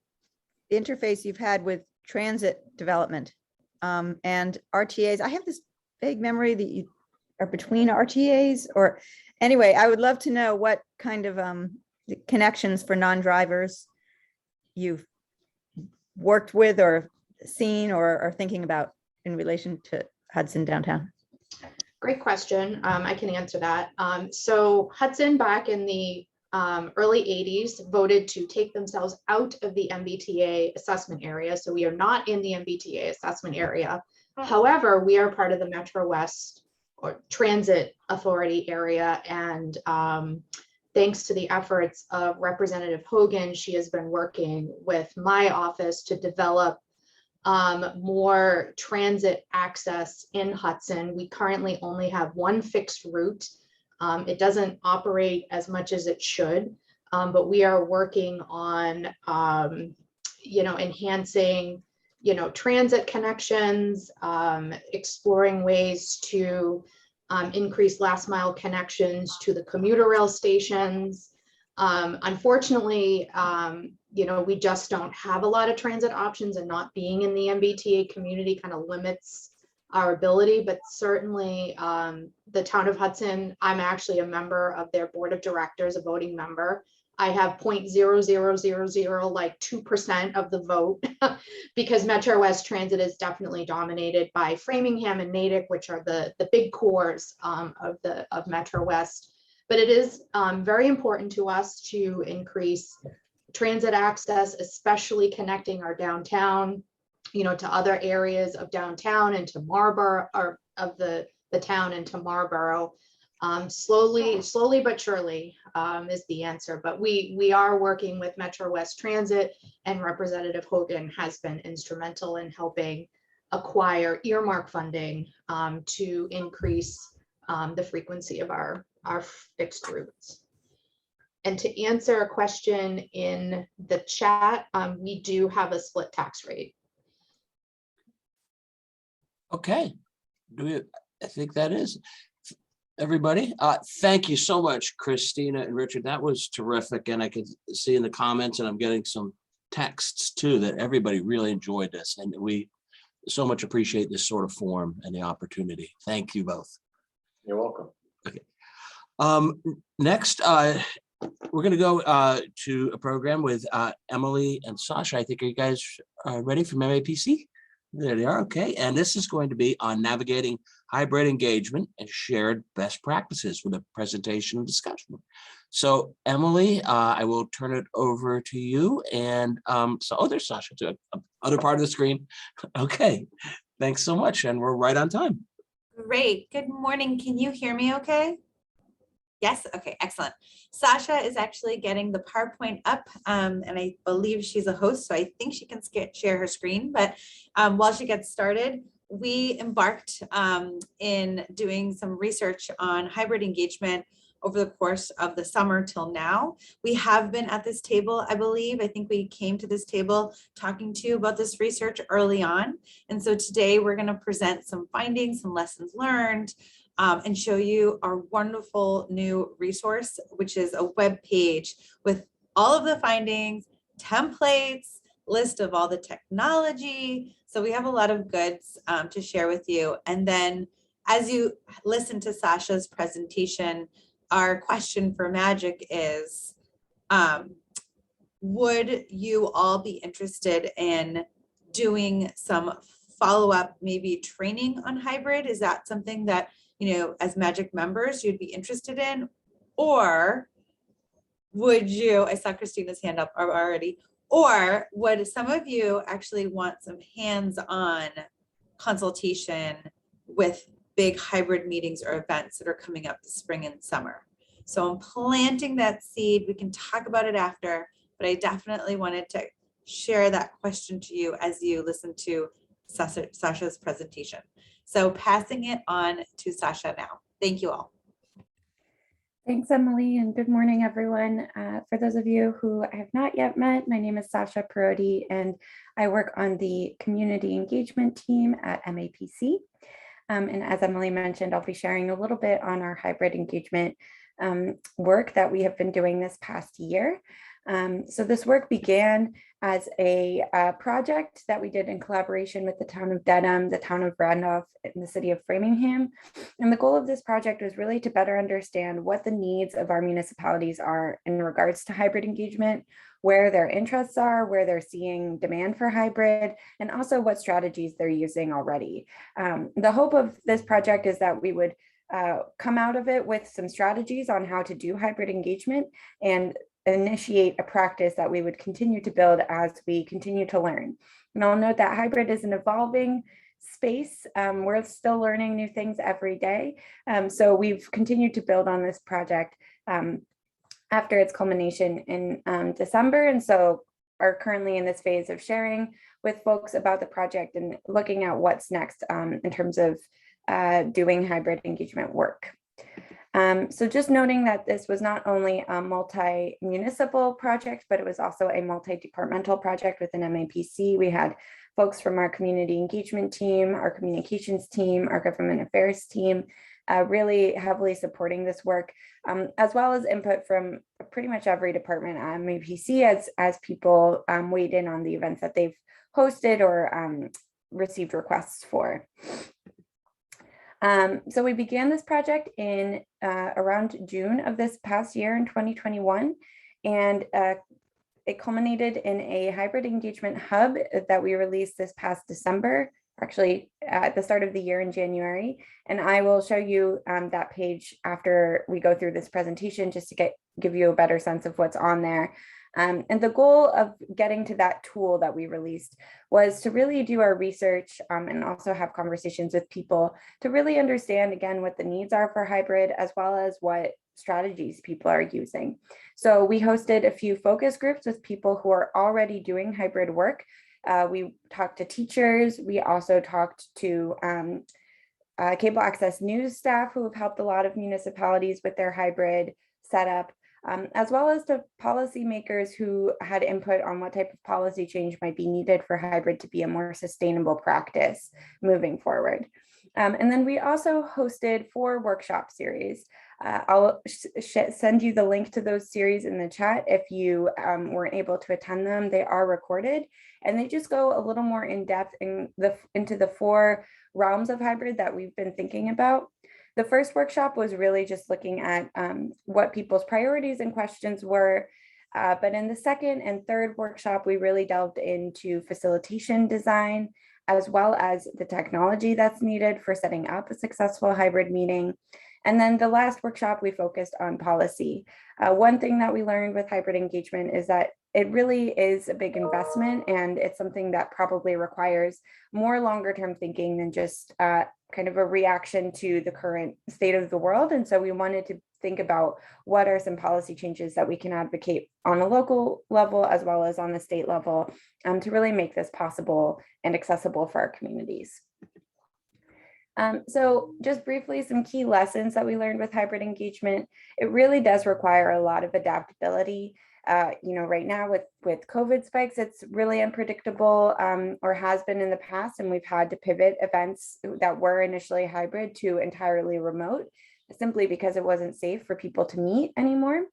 Speaker 8: interface you've had with transit development and RTAs. I have this vague memory that you are between RTAs, or anyway, I would love to know what kind of connections for non-drivers you've worked with or seen or are thinking about in relation to Hudson downtown.
Speaker 2: Great question. I can answer that. So Hudson, back in the early 80s, voted to take themselves out of the MBTA assessment area. So we are not in the MBTA assessment area. However, we are part of the Metro West or Transit Authority area. And thanks to the efforts of Representative Hogan, she has been working with my office to develop more transit access in Hudson. We currently only have one fixed route. It doesn't operate as much as it should, but we are working on, you know, enhancing, you know, transit connections, exploring ways to increase last mile connections to the commuter rail stations. Unfortunately, you know, we just don't have a lot of transit options, and not being in the MBTA community kind of limits our ability, but certainly the town of Hudson, I'm actually a member of their board of directors, a voting member. I have 0.0000 like 2% of the vote because Metro West Transit is definitely dominated by Framingham and Natick, which are the big cores of Metro West. But it is very important to us to increase transit access, especially connecting our downtown, you know, to other areas of downtown and to Marlborough, or of the town into Marlborough. Slowly but surely is the answer. But we are working with Metro West Transit, and Representative Hogan has been instrumental in helping acquire earmark funding to increase the frequency of our fixed routes. And to answer a question in the chat, we do have a split tax rate.
Speaker 1: Okay. I think that is everybody. Thank you so much, Christina and Richard. That was terrific. And I could see in the comments, and I'm getting some texts too, that everybody really enjoyed this. And we so much appreciate this sort of forum and the opportunity. Thank you both.
Speaker 6: You're welcome.
Speaker 1: Okay. Next, we're going to go to a program with Emily and Sasha. I think, are you guys ready from MAPC? There they are. Okay. And this is going to be on navigating hybrid engagement and shared best practices with a presentation and discussion. So Emily, I will turn it over to you. And there's Sasha too, other part of the screen. Okay. Thanks so much. And we're right on time.
Speaker 9: Great. Good morning. Can you hear me okay? Yes, okay, excellent. Sasha is actually getting the PowerPoint up, and I believe she's a host, so I think she can share her screen. But while she gets started, we embarked in doing some research on hybrid engagement over the course of the summer till now. We have been at this table, I believe. I think we came to this table talking to you about this research early on. And so today we're going to present some findings, some lessons learned, and show you our wonderful new resource, which is a web page with all of the findings, templates, list of all the technology. So we have a lot of goods to share with you. And then as you listen to Sasha's presentation, our question for Magic is, would you all be interested in doing some follow-up, maybe training on hybrid? Is that something that, you know, as Magic members, you'd be interested in? Or would you, I saw Christina's hand up already, or would some of you actually want some hands-on consultation with big hybrid meetings or events that are coming up this spring and summer? So I'm planting that seed. We can talk about it after, but I definitely wanted to share that question to you as you listen to Sasha's presentation. So passing it on to Sasha now. Thank you all.
Speaker 10: Thanks, Emily, and good morning, everyone. For those of you who I have not yet met, my name is Sasha Parodi, and I work on the community engagement team at MAPC. And as Emily mentioned, I'll be sharing a little bit on our hybrid engagement work that we have been doing this past year. So this work began as a project that we did in collaboration with the town of Dedham, the town of Randolph, and the city of Framingham. And the goal of this project was really to better understand what the needs of our municipalities are in regards to hybrid engagement, where their interests are, where they're seeing demand for hybrid, and also what strategies they're using already. The hope of this project is that we would come out of it with some strategies on how to do hybrid engagement and initiate a practice that we would continue to build as we continue to learn. And I'll note that hybrid is an evolving space. We're still learning new things every day. So we've continued to build on this project after its culmination in December. And so are currently in this phase of sharing with folks about the project and looking at what's next in terms of doing hybrid engagement work. So just noting that this was not only a multi-municipal project, but it was also a multi-departmental project within MAPC. We had folks from our community engagement team, our communications team, our government affairs team, really heavily supporting this work, as well as input from pretty much every department at MAPC as people weighed in on the events that they've hosted or received requests for. So we began this project in around June of this past year in 2021, and it culminated in a hybrid engagement hub that we released this past December, actually at the start of the year in January. And I will show you that page after we go through this presentation just to give you a better sense of what's on there. And the goal of getting to that tool that we released was to really do our research and also have conversations with people to really understand, again, what the needs are for hybrid, as well as what strategies people are using. So we hosted a few focus groups with people who are already doing hybrid work. We talked to teachers. We also talked to cable access news staff who have helped a lot of municipalities with their hybrid setup. As well as to policymakers who had input on what type of policy change might be needed for hybrid to be a more sustainable practice moving forward. And then we also hosted 4 workshop series. I'll send you the link to those series in the chat if you weren't able to attend them. They are recorded, and they just go a little more in depth into the 4 realms of hybrid that we've been thinking about. The first workshop was really just looking at what people's priorities and questions were. But in the second and third workshop, we really delved into facilitation design, as well as the technology that's needed for setting up a successful hybrid meeting. And then the last workshop, we focused on policy. One thing that we learned with hybrid engagement is that it really is a big investment, and it's something that probably requires more longer term thinking than just kind of a reaction to the current state of the world. And so we wanted to think about what are some policy changes that we can advocate on a local level as well as on the state level to really make this possible and accessible for our communities. So just briefly, some key lessons that we learned with hybrid engagement. It really does require a lot of adaptability. Right now with COVID spikes, it's really unpredictable or has been in the past, and we've had to pivot events that were initially hybrid to entirely remote, simply because it wasn't safe for people to meet anymore.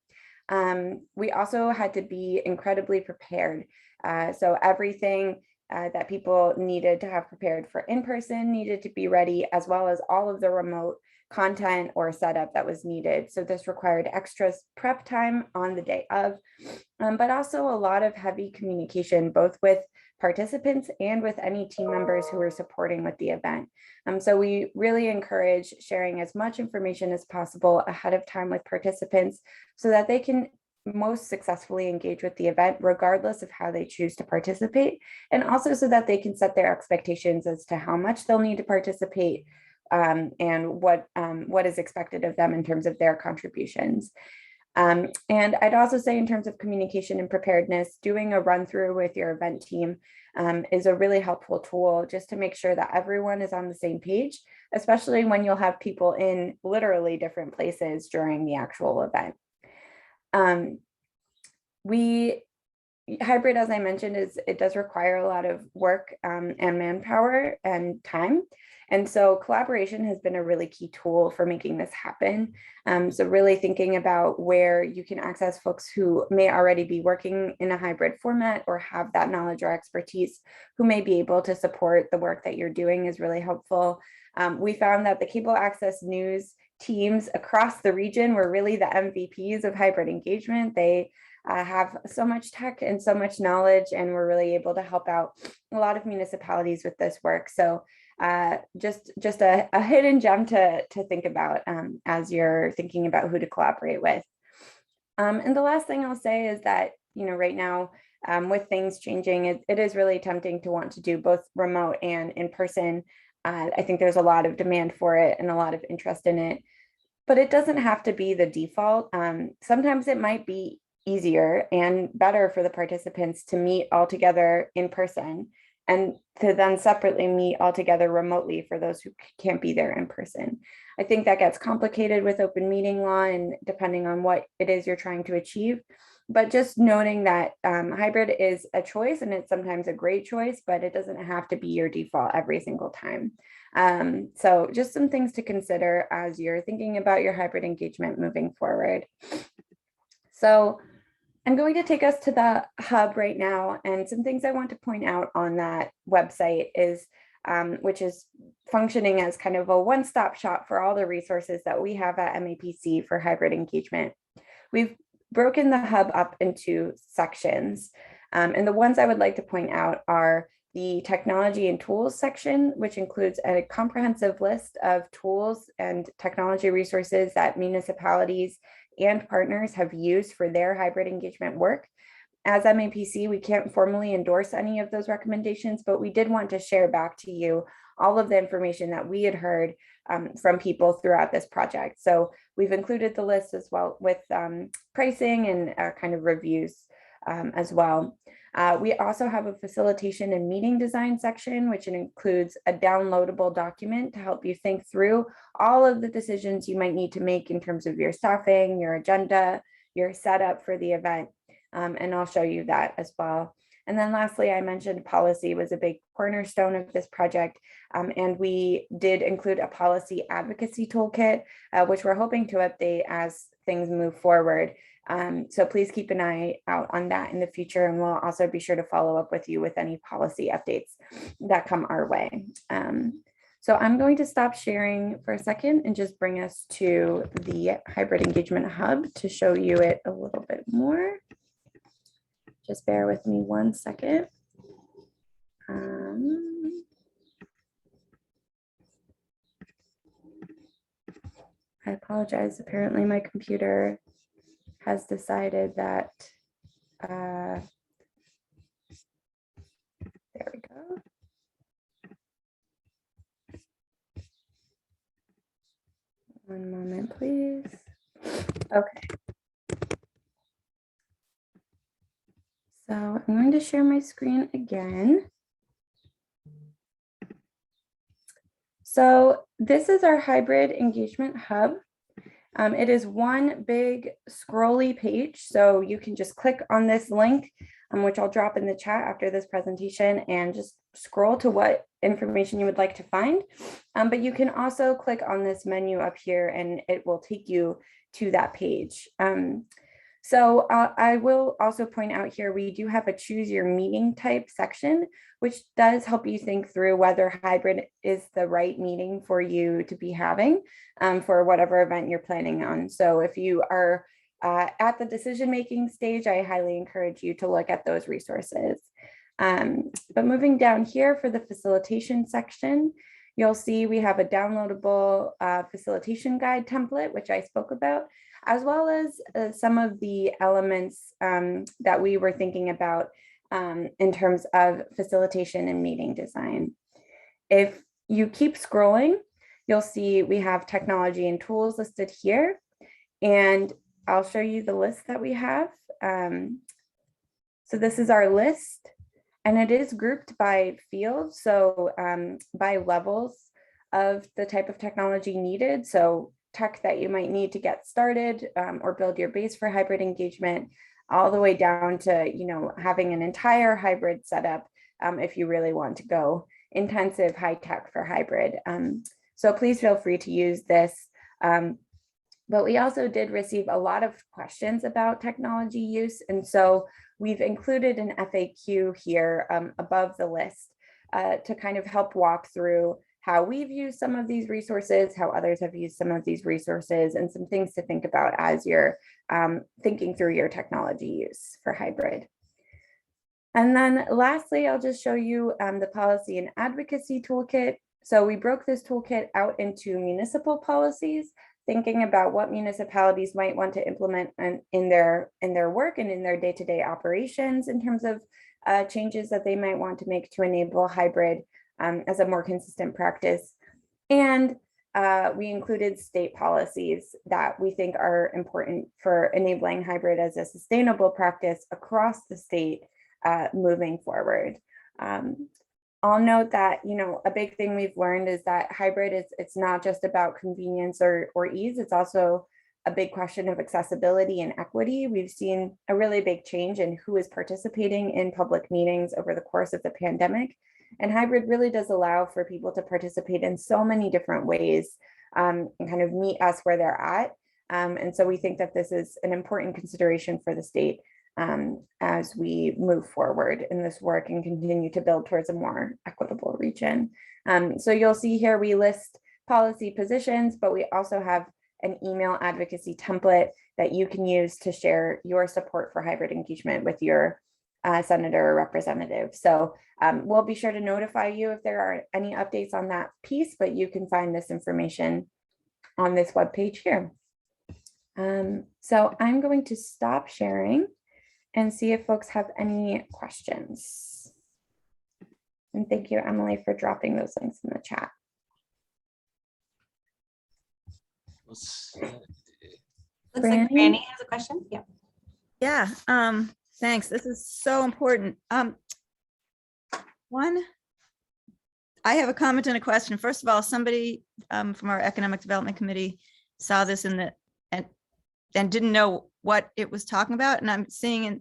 Speaker 10: We also had to be incredibly prepared. So everything that people needed to have prepared for in-person needed to be ready, as well as all of the remote content or setup that was needed. So this required extra prep time on the day of, but also a lot of heavy communication, both with participants and with any team members who were supporting with the event. So we really encourage sharing as much information as possible ahead of time with participants so that they can most successfully engage with the event, regardless of how they choose to participate, and also so that they can set their expectations as to how much they'll need to participate and what is expected of them in terms of their contributions. And I'd also say, in terms of communication and preparedness, doing a run through with your event team is a really helpful tool, just to make sure that everyone is on the same page, especially when you'll have people in literally different places during the actual event. Hybrid, as I mentioned, it does require a lot of work and manpower and time. And so collaboration has been a really key tool for making this happen. So really thinking about where you can access folks who may already be working in a hybrid format or have that knowledge or expertise who may be able to support the work that you're doing is really helpful. We found that the cable access news teams across the region were really the MVPs of hybrid engagement. They have so much tech and so much knowledge, and we're really able to help out a lot of municipalities with this work. So just a hidden gem to think about as you're thinking about who to collaborate with. And the last thing I'll say is that, right now, with things changing, it is really tempting to want to do both remote and in person. I think there's a lot of demand for it and a lot of interest in it, but it doesn't have to be the default. Sometimes it might be easier and better for the participants to meet all together in person and to then separately meet all together remotely for those who can't be there in person. I think that gets complicated with open meeting law and depending on what it is you're trying to achieve. But just noting that hybrid is a choice, and it's sometimes a great choice, but it doesn't have to be your default every single time. So just some things to consider as you're thinking about your hybrid engagement moving forward. So I'm going to take us to the hub right now, and some things I want to point out on that website is, which is functioning as kind of a one-stop shop for all the resources that we have at MAPC for hybrid engagement. We've broken the hub up into sections, and the ones I would like to point out are the technology and tools section, which includes a comprehensive list of tools and technology resources that municipalities and partners have used for their hybrid engagement work. As MAPC, we can't formally endorse any of those recommendations, but we did want to share back to you all of the information that we had heard from people throughout this project. So we've included the list as well with pricing and kind of reviews as well. We also have a facilitation and meeting design section, which includes a downloadable document to help you think through all of the decisions you might need to make in terms of your staffing, your agenda, your setup for the event. And I'll show you that as well. And then lastly, I mentioned policy was a big cornerstone of this project. And we did include a policy advocacy toolkit, which we're hoping to update as things move forward. So please keep an eye out on that in the future, and we'll also be sure to follow up with you with any policy updates that come our way. So I'm going to stop sharing for a second and just bring us to the Hybrid Engagement Hub to show you it a little bit more. Just bear with me one second. I apologize. Apparently my computer has decided that There we go. One moment, please. Okay. So I'm going to share my screen again. So this is our hybrid engagement hub. It is one big scrolly page, so you can just click on this link, which I'll drop in the chat after this presentation, and just scroll to what information you would like to find. But you can also click on this menu up here and it will take you to that page. So I will also point out here, we do have a choose your meeting type section, which does help you think through whether hybrid is the right meeting for you to be having for whatever event you're planning on. So if you are at the decision-making stage, I highly encourage you to look at those resources. But moving down here for the facilitation section, you'll see we have a downloadable facilitation guide template, which I spoke about, as well as some of the elements that we were thinking about in terms of facilitation and meeting design. If you keep scrolling, you'll see we have technology and tools listed here, and I'll show you the list that we have. So this is our list, and it is grouped by field, so by levels of the type of technology needed. So tech that you might need to get started or build your base for hybrid engagement, all the way down to, you know, having an entire hybrid setup if you really want to go intensive high tech for hybrid. So please feel free to use this. But we also did receive a lot of questions about technology use. And so we've included an FAQ here above the list to kind of help walk through how we've used some of these resources, how others have used some of these resources, and some things to think about as you're thinking through your technology use for hybrid. And then lastly, I'll just show you the policy and advocacy toolkit. So we broke this toolkit out into municipal policies, thinking about what municipalities might want to implement in their work and in their day-to-day operations in terms of changes that they might want to make to enable hybrid as a more consistent practice. And we included state policies that we think are important for enabling hybrid as a sustainable practice across the state moving forward. I'll note that, you know, a big thing we've learned is that hybrid it's not just about convenience or ease, it's also a big question of accessibility and equity. We've seen a really big change in who is participating in public meetings over the course of the pandemic. And hybrid really does allow for people to participate in so many different ways and kind of meet us where they're at. And so we think that this is an important consideration for the state as we move forward in this work and continue to build towards a more equitable region. So you'll see here we list policy positions, but we also have an email advocacy template that you can use to share your support for hybrid engagement with your senator or representative. So we'll be sure to notify you if there are any updates on that piece, but you can find this information on this webpage here. So I'm going to stop sharing and see if folks have any questions. And thank you, Emily, for dropping those links in the chat.
Speaker 9: Looks like Franny has a question. Yeah.
Speaker 8: Yeah, thanks. This is so important. One, I have a comment and a question. First of all, somebody from our Economic Development Committee saw this in the and didn't know what it was talking about. And I'm seeing, and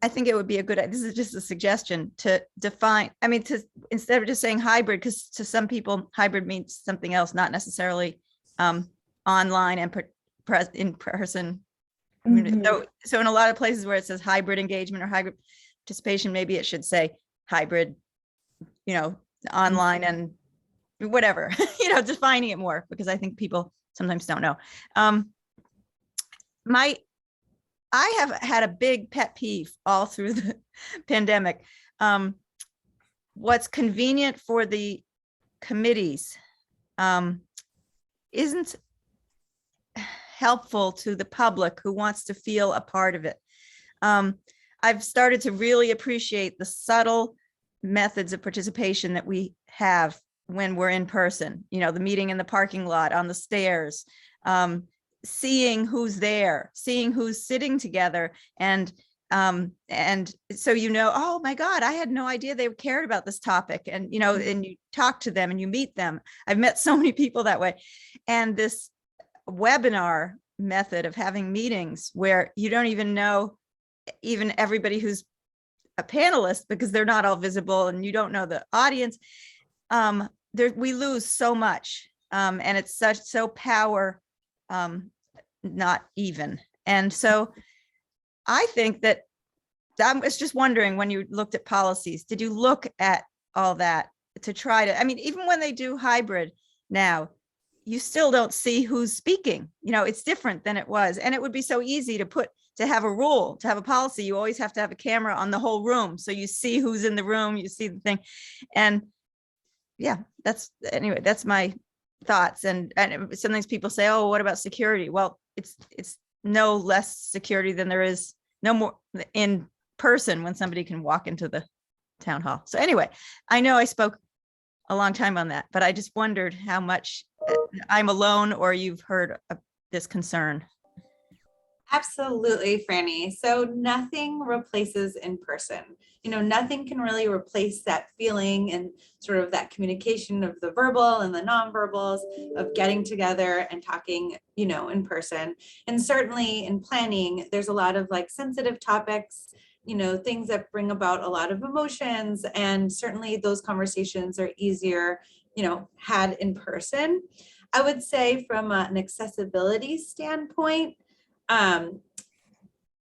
Speaker 8: I think it would be a good, this is just a suggestion to define, I mean, to instead of just saying hybrid, because to some people, hybrid means something else, not necessarily online and in person.
Speaker 10: Mhm.
Speaker 8: So in a lot of places where it says hybrid engagement or hybrid participation, maybe it should say hybrid, you know, online and whatever, you know, defining it more, because I think people sometimes don't know. I have had a big pet peeve all through the pandemic. What's convenient for the committees isn't helpful to the public who wants to feel a part of it. I've started to really appreciate the subtle methods of participation that we have when we're in person, you know, the meeting in the parking lot, on the stairs, seeing who's there, seeing who's sitting together. And so, you know, oh my God, I had no idea they cared about this topic. And, you know, and you talk to them and you meet them. I've met so many people that way. And this webinar method of having meetings where you don't even know even everybody who's a panelist because they're not all visible and you don't know the audience. We lose so much, and it's so power not even. And so I think that I was just wondering, when you looked at policies, did you look at all that to try to, I mean, even when they do hybrid now, you still don't see who's speaking. You know, it's different than it was. And it would be so easy to have a rule, to have a policy. You always have to have a camera on the whole room. So you see who's in the room, you see the thing. And yeah, that's my thoughts. And sometimes people say, oh, what about security? Well, it's no less security than there is no more in person when somebody can walk into the town hall. So anyway, I know I spoke a long time on that, but I just wondered how much I'm alone or you've heard of this concern.
Speaker 9: Absolutely, Franny. So nothing replaces in person. You know, nothing can really replace that feeling and sort of that communication of the verbal and the nonverbals of getting together and talking, you know, in person. And certainly in planning, there's a lot of like sensitive topics, you know, things that bring about a lot of emotions. And certainly those conversations are easier, you know, had in person. I would say from an accessibility standpoint,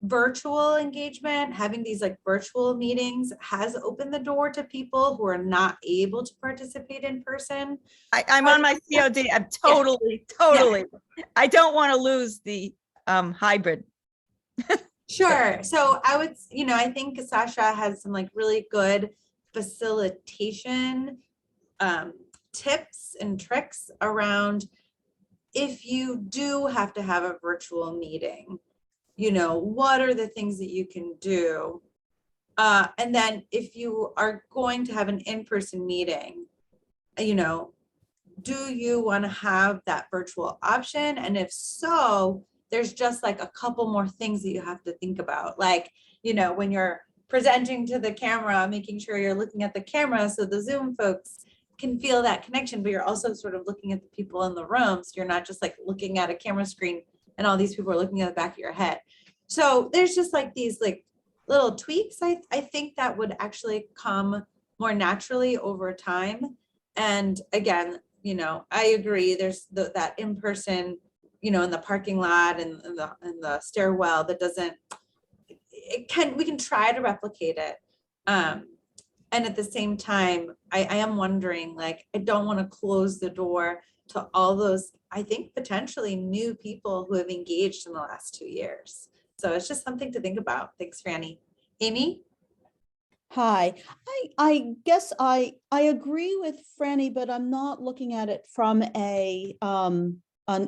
Speaker 9: virtual engagement, having these like virtual meetings has opened the door to people who are not able to participate in person.
Speaker 8: I'm on my COD. I'm totally. I don't want to lose the hybrid.
Speaker 9: Sure. So I would, you know, I think Sasha has some like really good facilitation tips and tricks around if you do have to have a virtual meeting, you know, what are the things that you can do? And then if you are going to have an in-person meeting, you know, do you want to have that virtual option? And if so, there's just like a couple more things that you have to think about. Like, you know, when you're presenting to the camera, making sure you're looking at the camera so the Zoom folks can feel that connection, but you're also sort of looking at the people in the room. So you're not just like looking at a camera screen and all these people are looking at the back of your head. So there's just like these like little tweaks. I think that would actually come more naturally over time. And again, you know, I agree. There's that in-person, you know, in the parking lot and in the stairwell that doesn't, we can try to replicate it. And at the same time, I am wondering, like, I don't want to close the door to all those, I think, potentially new people who have engaged in the last 2 years. So it's just something to think about. Thanks, Franny. Amy?
Speaker 11: Hi, I guess I agree with Franny, but I'm not looking at it from an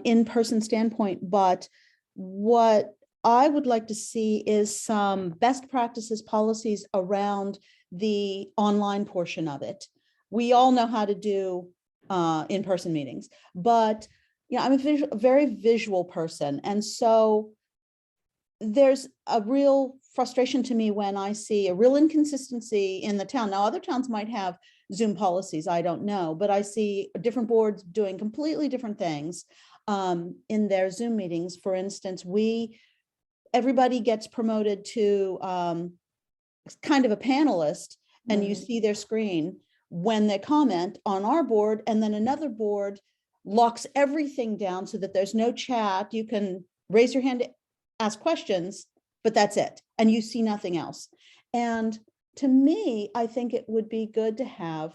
Speaker 11: in-person standpoint. But what I would like to see is some best practices policies around the online portion of it. We all know how to do in-person meetings, but you know, I'm a very visual person, and so there's a real frustration to me when I see a real inconsistency in the town. Now, other towns might have Zoom policies, I don't know, but I see different boards doing completely different things in their Zoom meetings. For instance, everybody gets promoted to kind of a panelist, and you see their screen when they comment on our board, and then another board locks everything down so that there's no chat. You can raise your hand, ask questions, but that's it. And you see nothing else. And to me, I think it would be good to have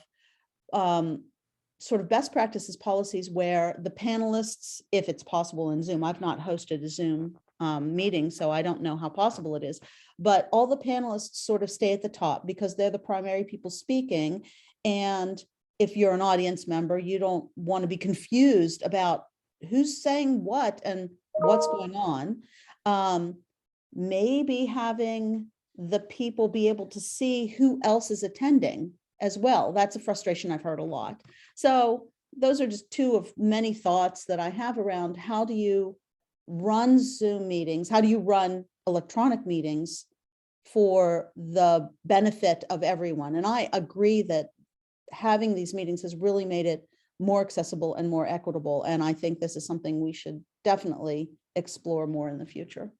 Speaker 11: sort of best practices policies where the panelists, if it's possible in Zoom, I've not hosted a Zoom meeting, so I don't know how possible it is, but all the panelists sort of stay at the top because they're the primary people speaking. And if you're an audience member, you don't want to be confused about who's saying what and what's going on. Maybe having the people be able to see who else is attending as well. That's a frustration I've heard a lot. So those are just two of many thoughts that I have around how do you run Zoom meetings? How do you run electronic meetings for the benefit of everyone? And I agree that having these meetings has really made it more accessible and more equitable. And I think this is something we should definitely explore more in the future.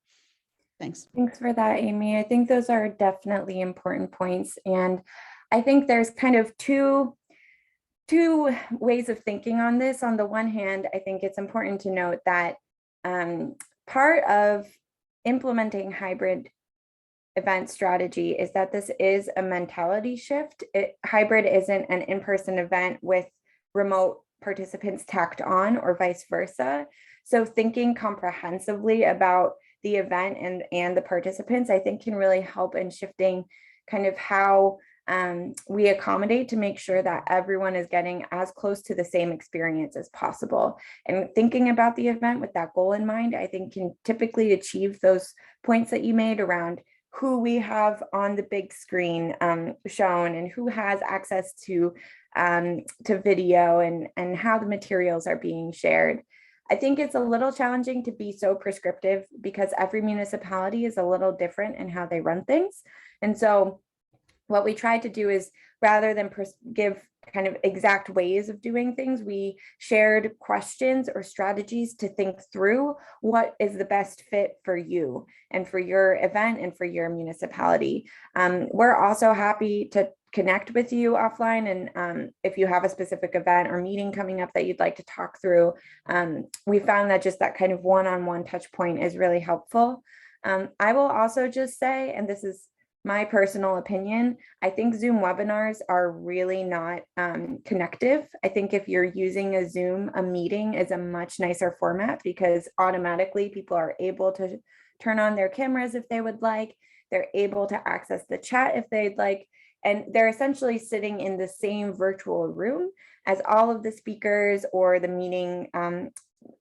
Speaker 11: Thanks.
Speaker 10: Thanks for that, Amy. I think those are definitely important points. And I think there's kind of two ways of thinking on this. On the one hand, I think it's important to note that part of implementing hybrid event strategy is that this is a mentality shift. Hybrid isn't an in-person event with remote participants tacked on or vice versa. So thinking comprehensively about the event and the participants, I think can really help in shifting kind of how we accommodate to make sure that everyone is getting as close to the same experience as possible. And thinking about the event with that goal in mind, I think can typically achieve those points that you made around who we have on the big screen shown and who has access to video and how the materials are being shared. I think it's a little challenging to be so prescriptive because every municipality is a little different in how they run things. And so what we tried to do is, rather than give kind of exact ways of doing things, we shared questions or strategies to think through what is the best fit for you and for your event and for your municipality. We're also happy to connect with you offline, and if you have a specific event or meeting coming up that you'd like to talk through, we found that just that kind of one-on-one touch point is really helpful. I will also just say, and this is my personal opinion, I think Zoom webinars are really not connective. I think if you're using a Zoom, a meeting is a much nicer format because automatically people are able to turn on their cameras if they would like. They're able to access the chat if they'd like. And they're essentially sitting in the same virtual room as all of the speakers or the meeting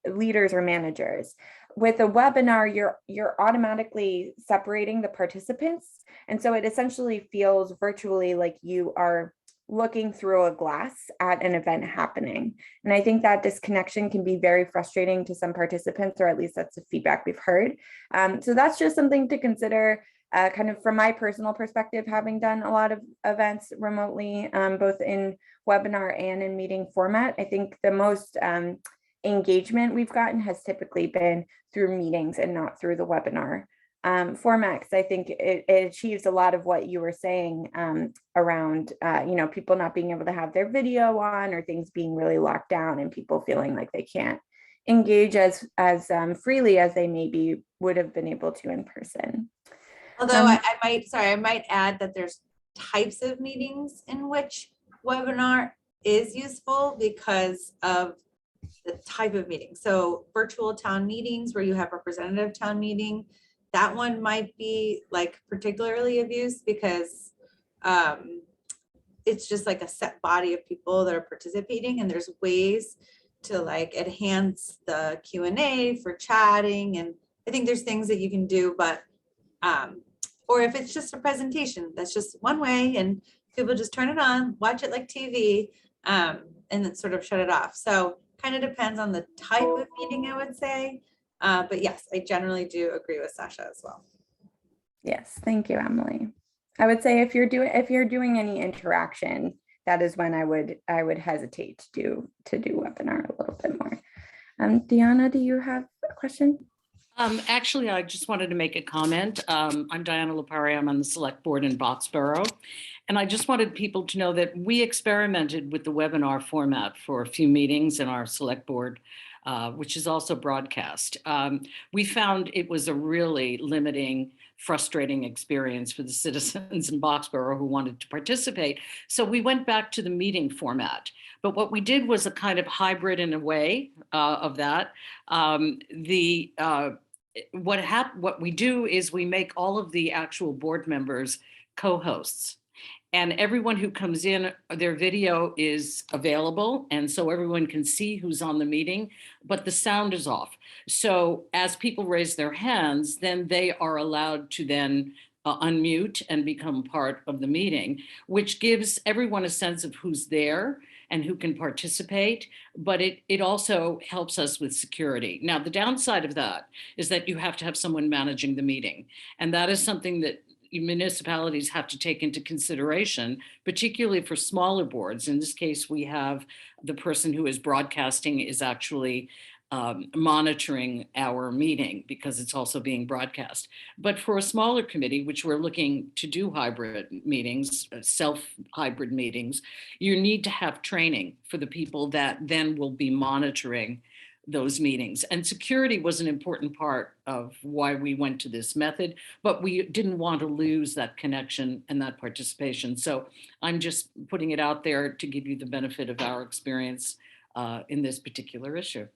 Speaker 10: leaders or managers. With a webinar, you're automatically separating the participants. And so it essentially feels virtually like you are looking through a glass at an event happening. And I think that disconnection can be very frustrating to some participants, or at least that's the feedback we've heard. So that's just something to consider. Kind of from my personal perspective, having done a lot of events remotely, both in webinar and in meeting format, I think the most engagement we've gotten has typically been through meetings and not through the webinar format, because I think it achieves a lot of what you were saying around people not being able to have their video on or things being really locked down and people feeling like they can't engage as freely as they maybe would have been able to in person.
Speaker 9: Although I might add that there's types of meetings in which webinar is useful because of the type of meeting. So virtual town meetings where you have representative town meeting, that one might be like particularly of use because it's just like a set body of people that are participating, and there's ways to like enhance the Q&A for chatting. And I think there's things that you can do, but or if it's just a presentation, that's just one way and people just turn it on, watch it like TV, and then sort of shut it off. So kind of depends on the type of meeting, I would say. But yes, I generally do agree with Sasha as well.
Speaker 10: Yes, thank you, Emily. I would say if you're doing any interaction, that is when I would hesitate to do webinar a little bit more. Deanna, do you have a question?
Speaker 12: Actually, I just wanted to make a comment. I'm Diana Lupari. I'm on the select board in Boxborough. And I just wanted people to know that we experimented with the webinar format for a few meetings in our select board, which is also broadcast. We found it was a really limiting, frustrating experience for the citizens in Boxborough who wanted to participate. So we went back to the meeting format. But what we did was a kind of hybrid in a way of that. What we do is we make all of the actual board members co-hosts. And everyone who comes in, their video is available. And so everyone can see who's on the meeting, but the sound is off. So as people raise their hands, then they are allowed to then unmute and become part of the meeting, which gives everyone a sense of who's there and who can participate, but it also helps us with security. Now, the downside of that is that you have to have someone managing the meeting. And that is something that municipalities have to take into consideration, particularly for smaller boards. In this case, we have the person who is broadcasting is actually monitoring our meeting because it's also being broadcast. But for a smaller committee, which we're looking to do hybrid meetings, self-hybrid meetings, you need to have training for the people that then will be monitoring those meetings. And security was an important part of why we went to this method, but we didn't want to lose that connection and that participation. So I'm just putting it out there to give you the benefit of our experience in this particular issue.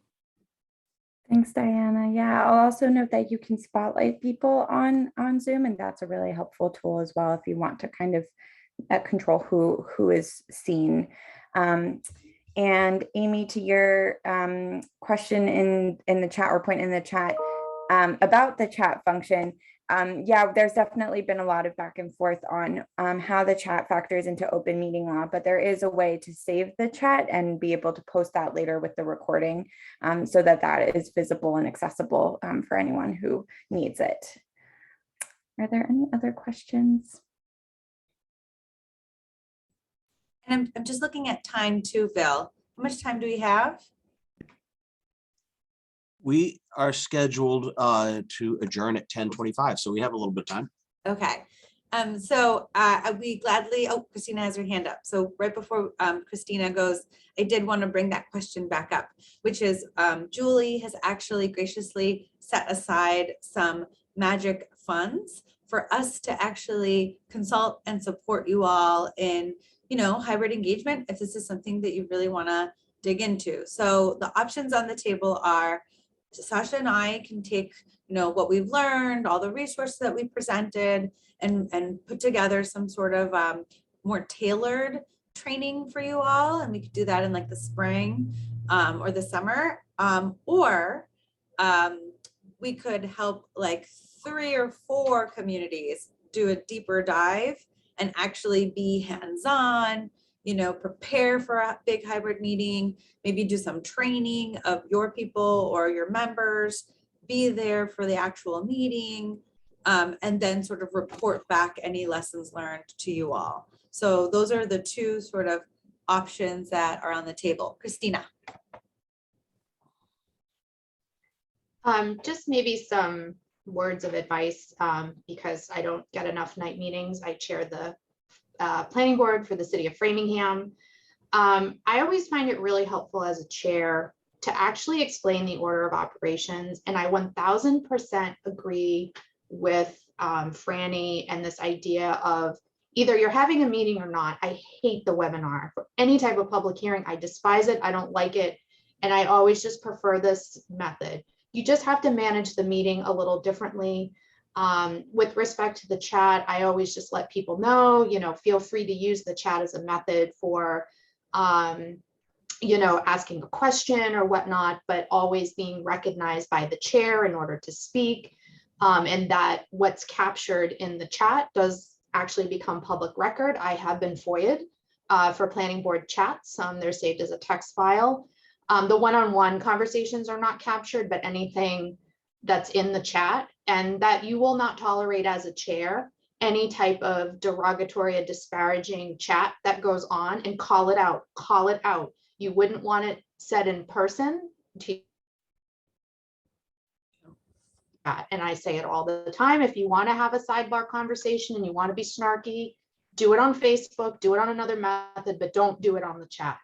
Speaker 10: Thanks, Diana. Yeah, I'll also note that you can spotlight people on Zoom, and that's a really helpful tool as well if you want to kind of control who is seen. And Amy, to your question in the chat or point in the chat about the chat function, yeah, there's definitely been a lot of back and forth on how the chat factors into open meeting law, but there is a way to save the chat and be able to post that later with the recording so that that is visible and accessible for anyone who needs it. Are there any other questions?
Speaker 9: And I'm just looking at time too, Bill. How much time do we have?
Speaker 1: We are scheduled to adjourn at 10:25, so we have a little bit of time.
Speaker 9: Okay. So we gladly, oh, Christina has her hand up. So right before Christina goes, I did want to bring that question back up, which is Julie has actually graciously set aside some magic funds for us to actually consult and support you all in, you know, hybrid engagement, if this is something that you really want to dig into. So the options on the table are Sasha and I can take, you know, what we've learned, all the resources that we presented, and put together some sort of more tailored training for you all. And we could do that in like the spring or the summer. Or we could help like 3 or 4 communities do a deeper dive and actually be hands-on, you know, prepare for a big hybrid meeting, maybe do some training of your people or your members, be there for the actual meeting, and then sort of report back any lessons learned to you all. So those are the 2 sort of options that are on the table. Christina.
Speaker 2: Just maybe some words of advice because I don't get enough night meetings. I chair the planning board for the city of Framingham. I always find it really helpful as a chair to actually explain the order of operations. And I 1000% agree with Franny and this idea of either you're having a meeting or not. I hate the webinar for any type of public hearing. I despise it. I don't like it. And I always just prefer this method. You just have to manage the meeting a little differently. With respect to the chat, I always just let people know, you know, feel free to use the chat as a method for, you know, asking a question or whatnot, but always being recognized by the chair in order to speak. And that what's captured in the chat does actually become public record. I have been FOIA'd for planning board chats. They're saved as a text file. The one-on-one conversations are not captured, but anything that's in the chat, and that you will not tolerate as a chair any type of derogatory or disparaging chat that goes on, and call it out, call it out. You wouldn't want it said in person to, and I say it all the time, if you want to have a sidebar conversation and you want to be snarky, do it on Facebook, do it on another method, but don't do it on the chat.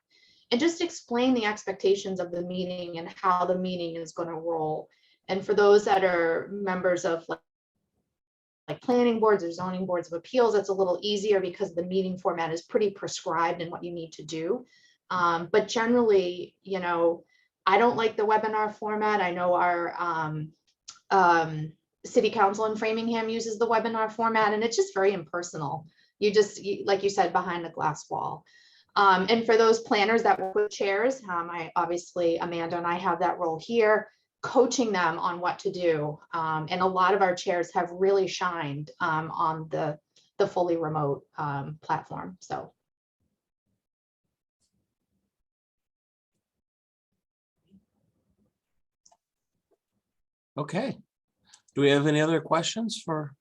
Speaker 2: And just explain the expectations of the meeting and how the meeting is going to roll. And for those that are members of like planning boards or zoning boards of appeals, it's a little easier because the meeting format is pretty prescribed in what you need to do. But generally, you know, I don't like the webinar format. I know our city council in Framingham uses the webinar format, and it's just very impersonal. Like you said, behind the glass wall. And for those planners that work with chairs, I obviously, Amanda and I have that role here. coaching them on what to do. And a lot of our chairs have really shined on the fully remote platform. So.
Speaker 1: Okay. Do we have any other questions for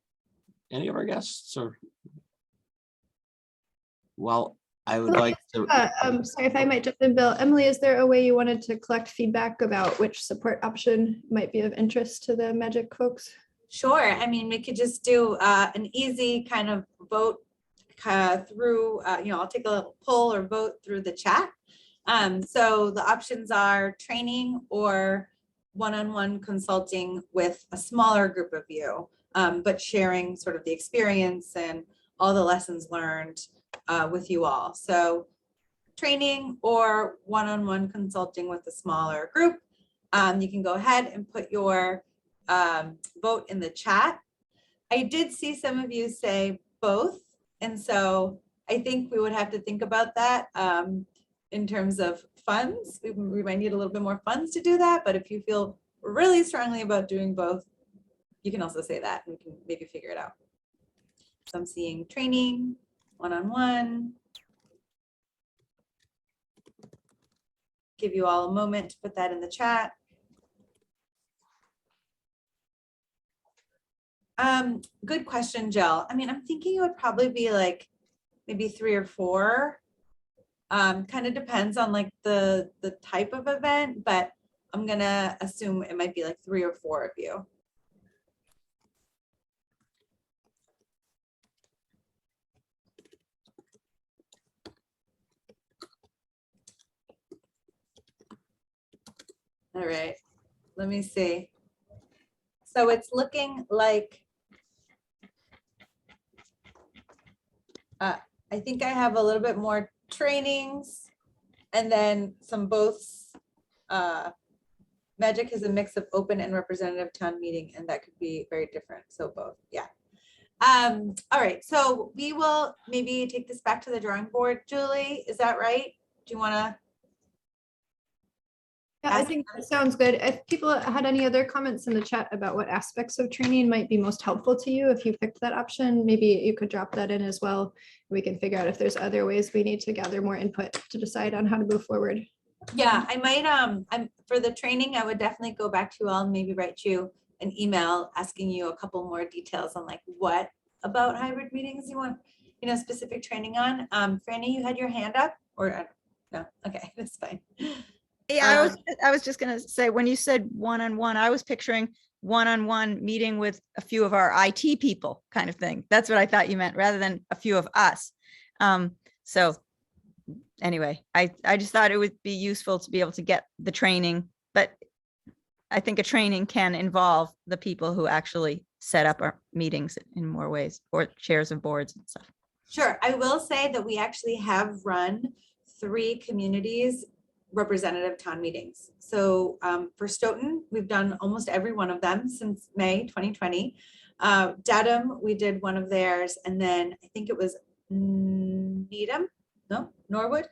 Speaker 1: any of our guests or? Well, I would like to.
Speaker 3: Sorry if I might jump in, Bill. Emily, is there a way you wanted to collect feedback about which support option might be of interest to the Magic folks?
Speaker 9: Sure. I mean, we could just do an easy kind of vote through, I'll take a little poll or vote through the chat. So the options are training or one-on-one consulting with a smaller group of you, but sharing sort of the experience and all the lessons learned with you all. So training or one-on-one consulting with a smaller group. You can go ahead and put your vote in the chat. I did see some of you say both. And so I think we would have to think about that in terms of funds. We might need a little bit more funds to do that. But if you feel really strongly about doing both, you can also say that and we can maybe figure it out. So I'm seeing training, one-on-one. Give you all a moment to put that in the chat. Good question, Jill. I mean, I'm thinking it would probably be like maybe 3 or 4. Kind of depends on like the type of event, but I'm gonna assume it might be like 3 or 4 of you. All right, let me see. So it's looking like, I think I have a little bit more trainings and then some boths. Magic is a mix of open and representative town meeting, and that could be very different. So both, yeah. All right, so we will maybe take this back to the drawing board. Julie, is that right? Do you want to?
Speaker 3: Yeah, I think that sounds good. If people had any other comments in the chat about what aspects of training might be most helpful to you, if you picked that option, maybe you could drop that in as well. We can figure out if there's other ways we need to gather more input to decide on how to move forward.
Speaker 9: Yeah, I might, I'm for the training, I would definitely go back to you all and maybe write you an email asking you a couple more details on like what about hybrid meetings you want, specific training on. Franny, you had your hand up or no? Okay, that's fine.
Speaker 8: Yeah, I was just gonna say, when you said one-on-one, I was picturing one-on-one meeting with a few of our IT people kind of thing. That's what I thought you meant, rather than a few of us. So anyway, I just thought it would be useful to be able to get the training, but I think a training can involve the people who actually set up our meetings in more ways, or chairs of boards and stuff.
Speaker 9: Sure, I will say that we actually have run 3 communities representative town meetings. So for Stoughton, we've done almost every one of them since May 2020. Dedham, we did one of theirs, and then I think it was Needham, no, Norwood.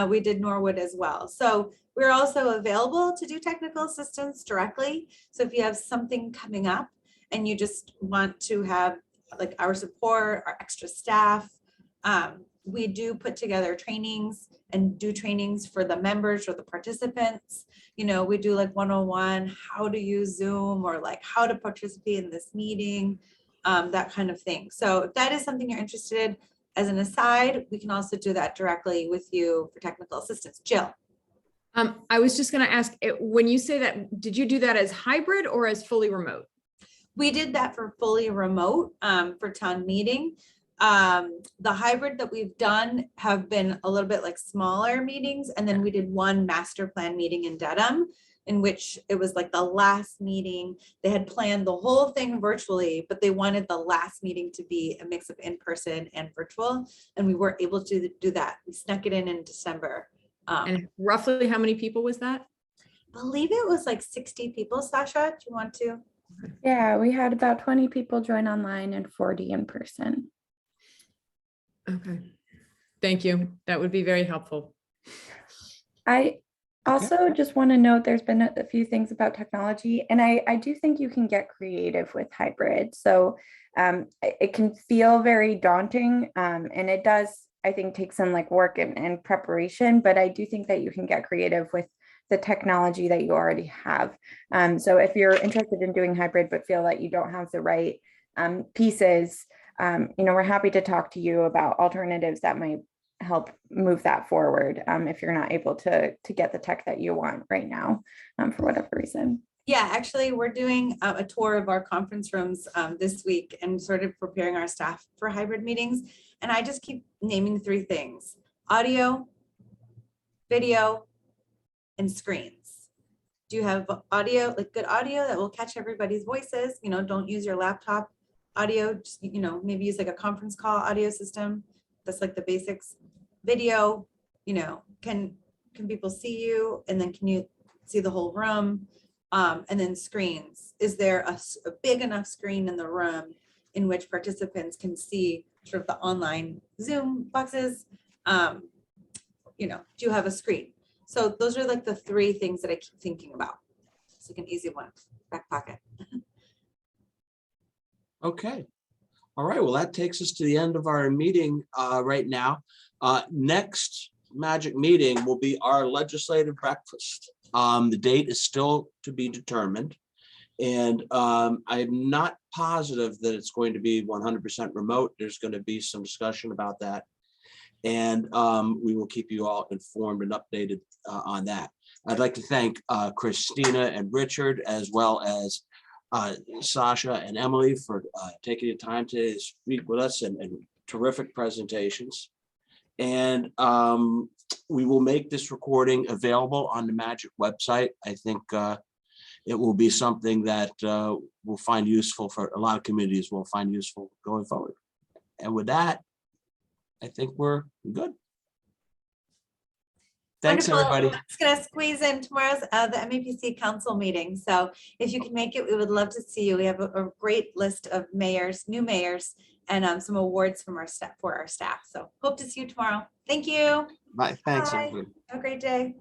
Speaker 9: We did Norwood as well. So we're also available to do technical assistance directly. So if you have something coming up and you just want to have like our support, our extra staff, we do put together trainings and do trainings for the members or the participants. We do like 101, how to use Zoom, or like how to participate in this meeting, that kind of thing. So if that is something you're interested in, as an aside, we can also do that directly with you for technical assistance. Jill.
Speaker 13: I was just going to ask, when you say that, did you do that as hybrid or as fully remote?
Speaker 9: We did that for fully remote for town meeting. The hybrid that we've done have been a little bit like smaller meetings. And then we did one master plan meeting in Dedham, in which it was like the last meeting. They had planned the whole thing virtually, but they wanted the last meeting to be a mix of in-person and virtual. And we were able to do that. We snuck it in December.
Speaker 13: And roughly how many people was that?
Speaker 9: I believe it was like 60 people. Sasha, do you want to?
Speaker 10: Yeah, we had about 20 people join online and 40 in person.
Speaker 13: Okay, thank you. That would be very helpful.
Speaker 10: I Also, just want to note there's been a few things about technology, and I do think you can get creative with hybrid. So it can feel very daunting, and it does, I think, take some like work and preparation, but I do think that you can get creative with the technology that you already have. So if you're interested in doing hybrid but feel that you don't have the right pieces, we're happy to talk to you about alternatives that might help move that forward if you're not able to get the tech that you want right now for whatever reason.
Speaker 9: Yeah, actually, we're doing a tour of our conference rooms this week and sort of preparing our staff for hybrid meetings. And I just keep naming 3 things: audio, video, and screens. Do you have audio, like good audio that will catch everybody's voices? Don't use your laptop audio, just, maybe use like a conference call audio system. That's like the basics. Video, can people see you? And then can you see the whole room? And then screens. Is there a big enough screen in the room in which participants can see sort of the online Zoom boxes? Do you have a screen? So those are like the 3 things that I keep thinking about. It's like an easy one, back pocket.
Speaker 1: Okay. All right. Well, that takes us to the end of our meeting right now. Next Magic meeting will be our legislative breakfast. The date is still to be determined. And I'm not positive that it's going to be 100% remote. There's going to be some discussion about that. And we will keep you all informed and updated on that. I'd like to thank Christina and Richard, as well as Sasha and Emily, for taking the time to speak with us and terrific presentations. And we will make this recording available on the Magic website. I think it will be something that we'll find useful for a lot of communities, will find useful going forward. And with that, I think we're good. Thanks,
Speaker 9: Wonderful.
Speaker 1: everybody.
Speaker 9: I'm just gonna squeeze in tomorrow's the MAPC council meeting. So if you can make it, we would love to see you. We have a great list of mayors, new mayors, and some awards from our staff for our staff. So hope to see you tomorrow. Thank you.
Speaker 1: Bye. Thanks,
Speaker 9: Bye.
Speaker 1: everybody.
Speaker 9: Have a great day.